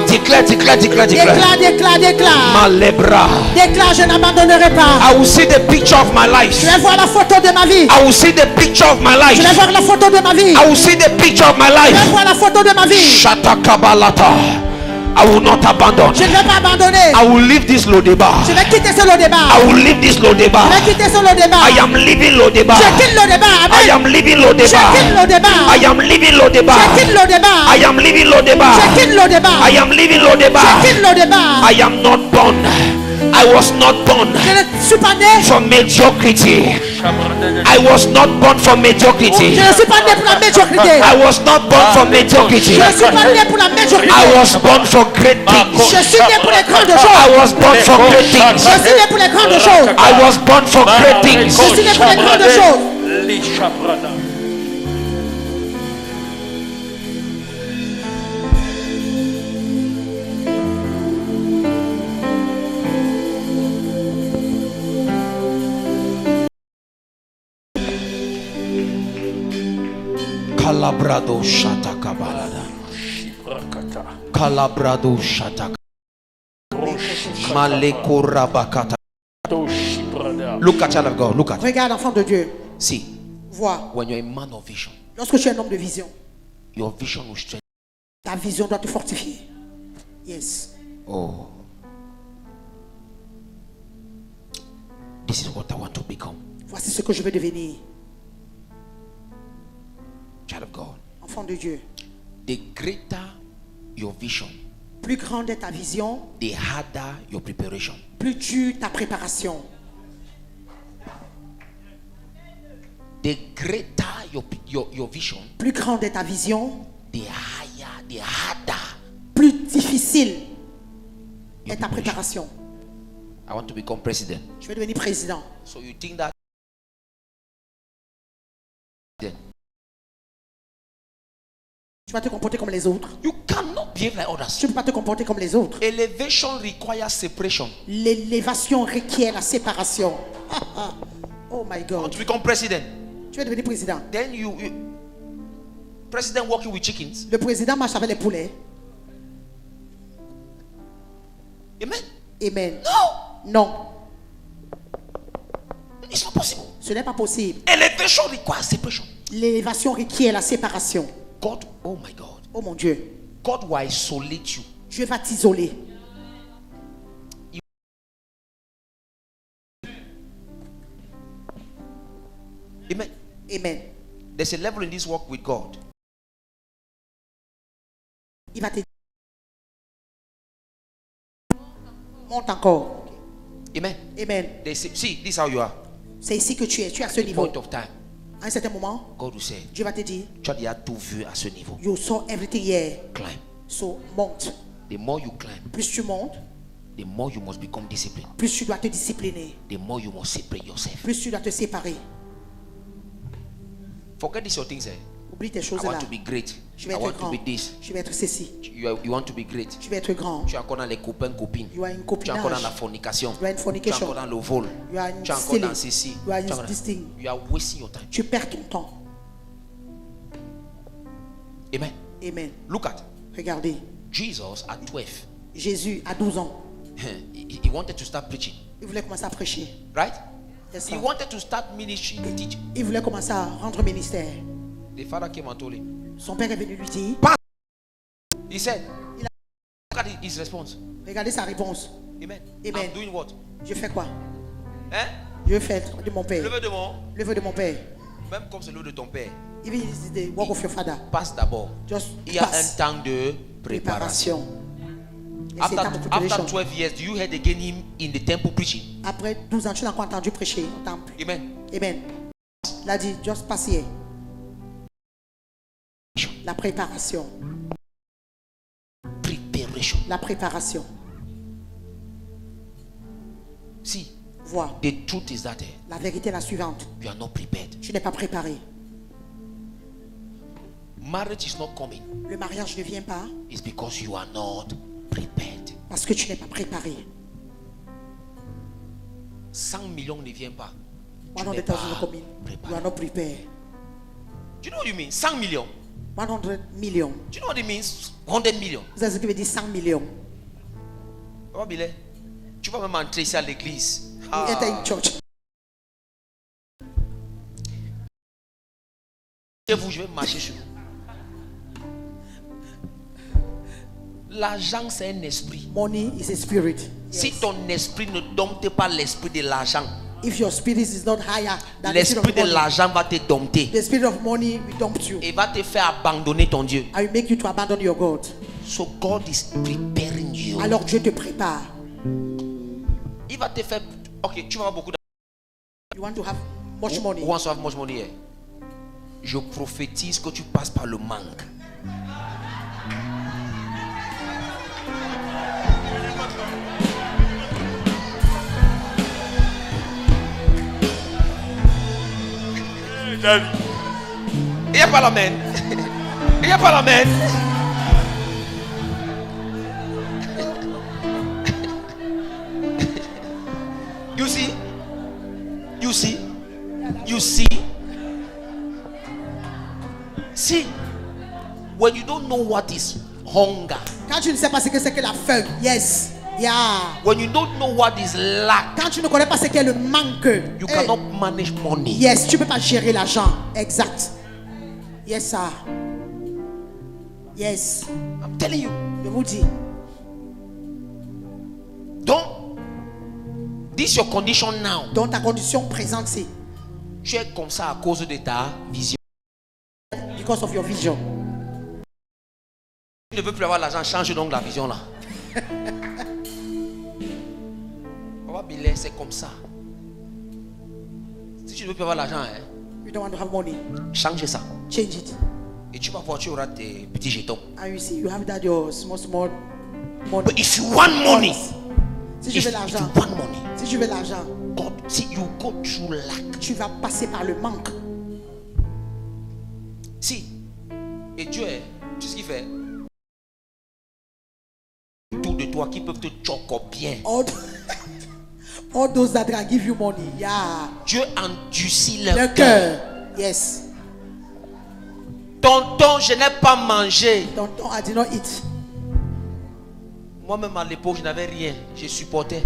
Declare, declare, declare, declare. Déclare, déclare, déclare. Malebra. Déclare, je n'abandonnerai pas. I will see the picture of my life. Je vais voir la photo de ma vie. I will see the picture of my life. Je vais voir la photo de ma vie. I will see the picture of my Je vais life. voir la photo de ma vie. Shatakabalata. I will not abandon. Je ne vais pas abandonner. I will leave this Lodeba. Je vais quitter ce lot débat. I will leave this Lodeba. Je vais quitter ce lot débat. I am leaving Lodeba. Je quitte le débat. I Amen. am leaving Je Lodeba. quitte le débat. I am leaving Lodeba. Je quitte le débat. I am leaving Lodeba. Je quitte le débat. I am leaving Lodeba. Je quitte le débat. I am not born. I was not born Je ne suis pas né. for mediocrity. I was not born for mediocrity. Je ne suis pas né pour la médiocrité. I was not born for mediocrity. Je ne suis pas né pour la médiocrité. I was born for great things. Je suis né pour les grandes I choses. was born for great things. Je suis né pour les grandes choses. I was born for great things. Je suis né pour les grandes choses. Calabrado shatakabalada. Calabrado shataka. Malekorabakata. Look at child of God. Look at. Regarde, enfant de Dieu. See, Vois. when you're a man of vision, Lorsque tu es un homme de vision, your vision will strengthen. ta vision doit te fortifier. Yes. Oh, this is what I want to become. Voici ce que je veux devenir. Child of God. Enfant de Dieu. The greater your vision, Plus grande est ta vision, the harder your preparation. plus dure ta préparation. The greater your vision, Plus grande est ta vision, the higher, the harder. plus difficile est ta préparation. I want to become president. Je vais devenir président. So you think that Tu vas te comporter comme les autres. You cannot behave like others. Tu ne peux pas te comporter comme les autres. Elevation requires separation. L'élévation requiert la séparation. Oh my God. To become president, Tu es devenu président. then you president working with chickens. Le président marche avec les poulets. Amen. Amen. No, Non, it's not possible. ce n'est pas possible. Elevation requires separation. L'élévation requiert la séparation. God, oh my God, Oh mon Dieu. God will isolate you. Dieu va t'isoler. Amen. Amen. There's a level in this walk with God. Il va te monte encore. Amen. Amen. They say, see, this is how you are. C'est ici que tu es. Tu es à ce At the niveau. point of time, À un certain moment, God will say, Dieu va te dire, tu as déjà tout vu à ce niveau. you saw everything here. Climb. So monte. The more you climb, Plus tu montes, the more you must become disciplined. plus tu dois te discipliner. The more you must separate yourself. Plus tu dois te séparer. Forget these your things. Oublie tes I choses want là. to be great. Je vais I être want to grand. be this. Je vais être ceci. You want to be great. Je vais être grand. Tu es encore dans les copains, copines. You are in Tu es encore dans copinage. la fornication. You are in Tu es fornication. encore dans le vol. You are in Tu es encore stealing. dans ceci. You are Tu es in encore dans- this thing. You are wasting your time. Tu perds ton temps. Amen. Amen. Look at Regardez. Jesus at 12. Jésus, à 12 ans, He wanted to start preaching, il voulait commencer à prêcher. right? Yes, He sir. wanted to start ministry and teaching. Il voulait commencer à rendre ministère. The father came and told him. Son père est venu lui dire, He said, Il a- look at his response. regardez sa réponse. Amen. Amen. I'm doing what? Je fais quoi? Hein? Je fais de mon père. Le vœu de mon, Le vœu de mon père. même comme c'est le de ton père, Even if it's the work of your father. passe d'abord. Just Il y a un pass. temps de préparation. Préparation. Et c'est temps de After préparation. 12 years, do you heard again him in the temple preaching? Après 12 ans, tu n'as pas entendu prêcher au temple. Amen. Amen. Il a dit, just pass here. La préparation. Preparation. La préparation. See, Vois. the truth is that La vérité est la suivante. you are not prepared. Tu n'es pas préparé. Marriage is not coming. Le mariage ne vient pas It's because you are not prepared. parce que tu n'es pas préparé. 100 millions ne vient pas. Tu 100,000 n'es pas coming. You préparé. are not prepared. Do you know what you mean? 100 millions. 100 millions. Do you know what it means? 100 millions. Vous savez ce que veut dire 100 millions? Papa Billet, tu vas même entrer ici à l'église. You enter in church. Je vais marcher sur vous. L'argent, c'est un esprit. Money is a spirit. Si ton esprit ne dompte pas l'esprit de l'argent, If your spirit is not higher than the spirit l'esprit of de money, l'argent va te dompter the spirit of money will dump you. et va te faire abandonner ton Dieu. I will make you to abandon your God. So God is preparing you. Alors Dieu te prépare. Il va te faire. Ok, tu vas avoir beaucoup d'argent. You want to have much money. Who wants to have much money here? Je prophétise que tu passes par le manque. Il n'y a pas l'amen. Il n'y a pas l'amen. You see? You see? You see? See? When you don't know what is hunger, Quand tu ne sais pas ce que c'est que la faim, yes, yeah. when you don't know what is lack, Quand tu ne connais pas ce qu'est le manque, you hey, cannot manage money. yes, tu ne peux pas gérer l'argent. Exact. Yes, sir. Yes. I'm telling you. Je vous dis. Donc, this is your condition now. Dans ta condition présente, c'est Tu es comme ça à cause de ta vision. because of your vision. Tu ne veux plus avoir l'argent, change donc la vision là. Papa Billet, c'est comme ça. Si tu ne veux plus avoir l'argent, hein, You don't want to have money. change ça. Change it. Et tu vas voir, tu auras tes petits jetons. And you see, you have that your small money. But if you want money, Si tu if veux you l'argent, want money, si tu veux l'argent, God, see you go through lack. tu vas passer par le manque. Si, et Dieu, Tu sais ce qu'il fait? Autour de toi qui peuvent te choquer bien. All those that can give you money. Yeah. Dieu endurcit Le leur cœur. cœur. Yes. Tonton, je n'ai pas mangé. Tonton, I did not eat. Moi-même à l'époque, je n'avais rien. Je supportais.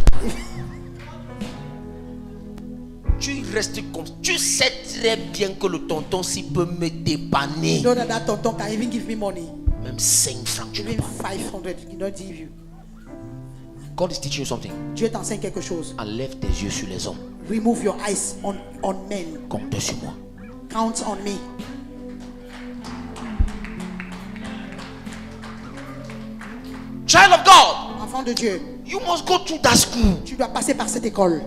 Tu restes comme... Tu sais très bien que le tonton s'il peut me dépanner. You know that tonton can even give me money. Même 5 francs, tu n'as Even pas. 500, he don't give you. God is teaching you something. Dieu t'enseigne quelque chose. Enlève tes yeux sur les hommes. Remove your eyes on men. Compte sur moi. Count on me. Child of God, Enfant de Dieu, you must go through that school. tu dois passer par cette école.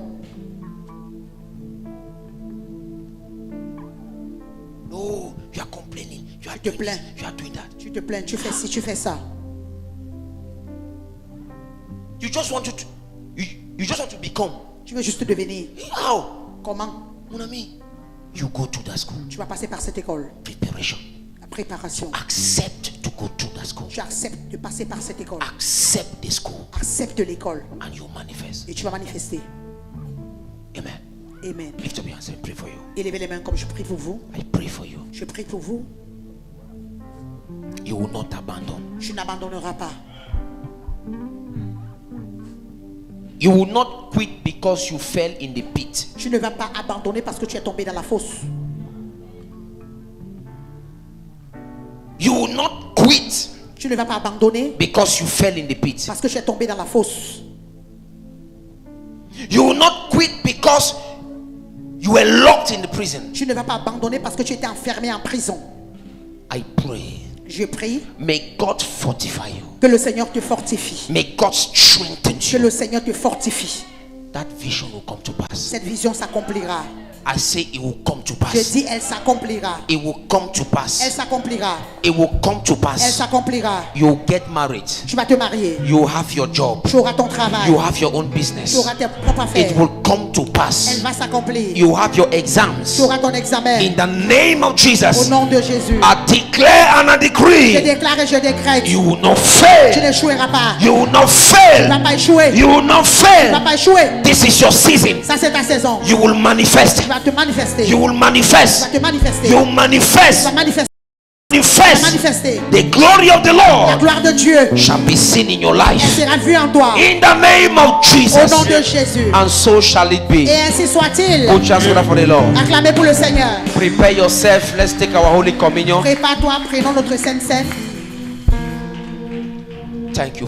No, you are complaining. You are Tu te doing plains. this, you are doing that. Tu te plains, tu fais ci, tu fais ça. You just want to you just want to become. Tu veux juste devenir. How? Comment? Mon ami, you go to that school. Tu vas passer par cette école. Preparation. La préparation. Accept to go to that school. Tu acceptes de passer par cette école. Accept the school Accepte l'école. and you manifest. Et tu vas manifester. Amen. Amen. Lift up your hands and pray for you. Élevez les mains comme je prie pour vous. I pray for you. Je prie pour vous. You will not abandon. Tu n'abandonneras pas. You will not quit because you fell in the pit. Tu ne vas pas abandonner parce que tu es tombé dans la fosse. You will not quit Tu ne vas pas abandonner because you fell in the pit. parce que tu es tombé dans la fosse. You will not quit because you were locked in the prison. Tu ne vas pas abandonner parce que tu étais enfermé en prison. I pray. Je prie May God fortify you. que le Seigneur te fortifie. May God strengthen Que you. le Seigneur te fortifie. That vision will come to pass. Cette vision s'accomplira. I say it will come to Je pass. dis, elle s'accomplira. It will come to Elle pass. s'accomplira. It will come to Elle pass. s'accomplira. You'll get married. Tu vas te marier. You have your job. Tu auras ton travail. You have your own Tu business. auras tes propres affaires. It will come to Elle pass. va s'accomplir. You have your Tu exams. auras ton examen. In the name of Au Jesus, nom de Jésus. I declare and I Je decree, déclare et je décrète. you will not Tu fail. n'échoueras pas. You will not Tu ne vas fail. pas échouer. Tu You will not ne vas fail. pas échouer. This is your season. Ça, c'est ta saison. You will manifest. Tu vas te manifester. You will Tu vas manifest. te manifester. You will Tu manifest. vas manifester. Manifest. Manifester. The glory of the La Lord gloire de Dieu shall be seen in your elle life. sera vue en toi. In the name of Au nom de Jesus. Jésus. And so shall it be. Et ainsi soit-il. Put your hands together for the Lord. Acclamez pour le Seigneur. Prepare yourself. Let's take our Holy Communion. Prépare-toi, prenons notre Sainte Seine. Thank you.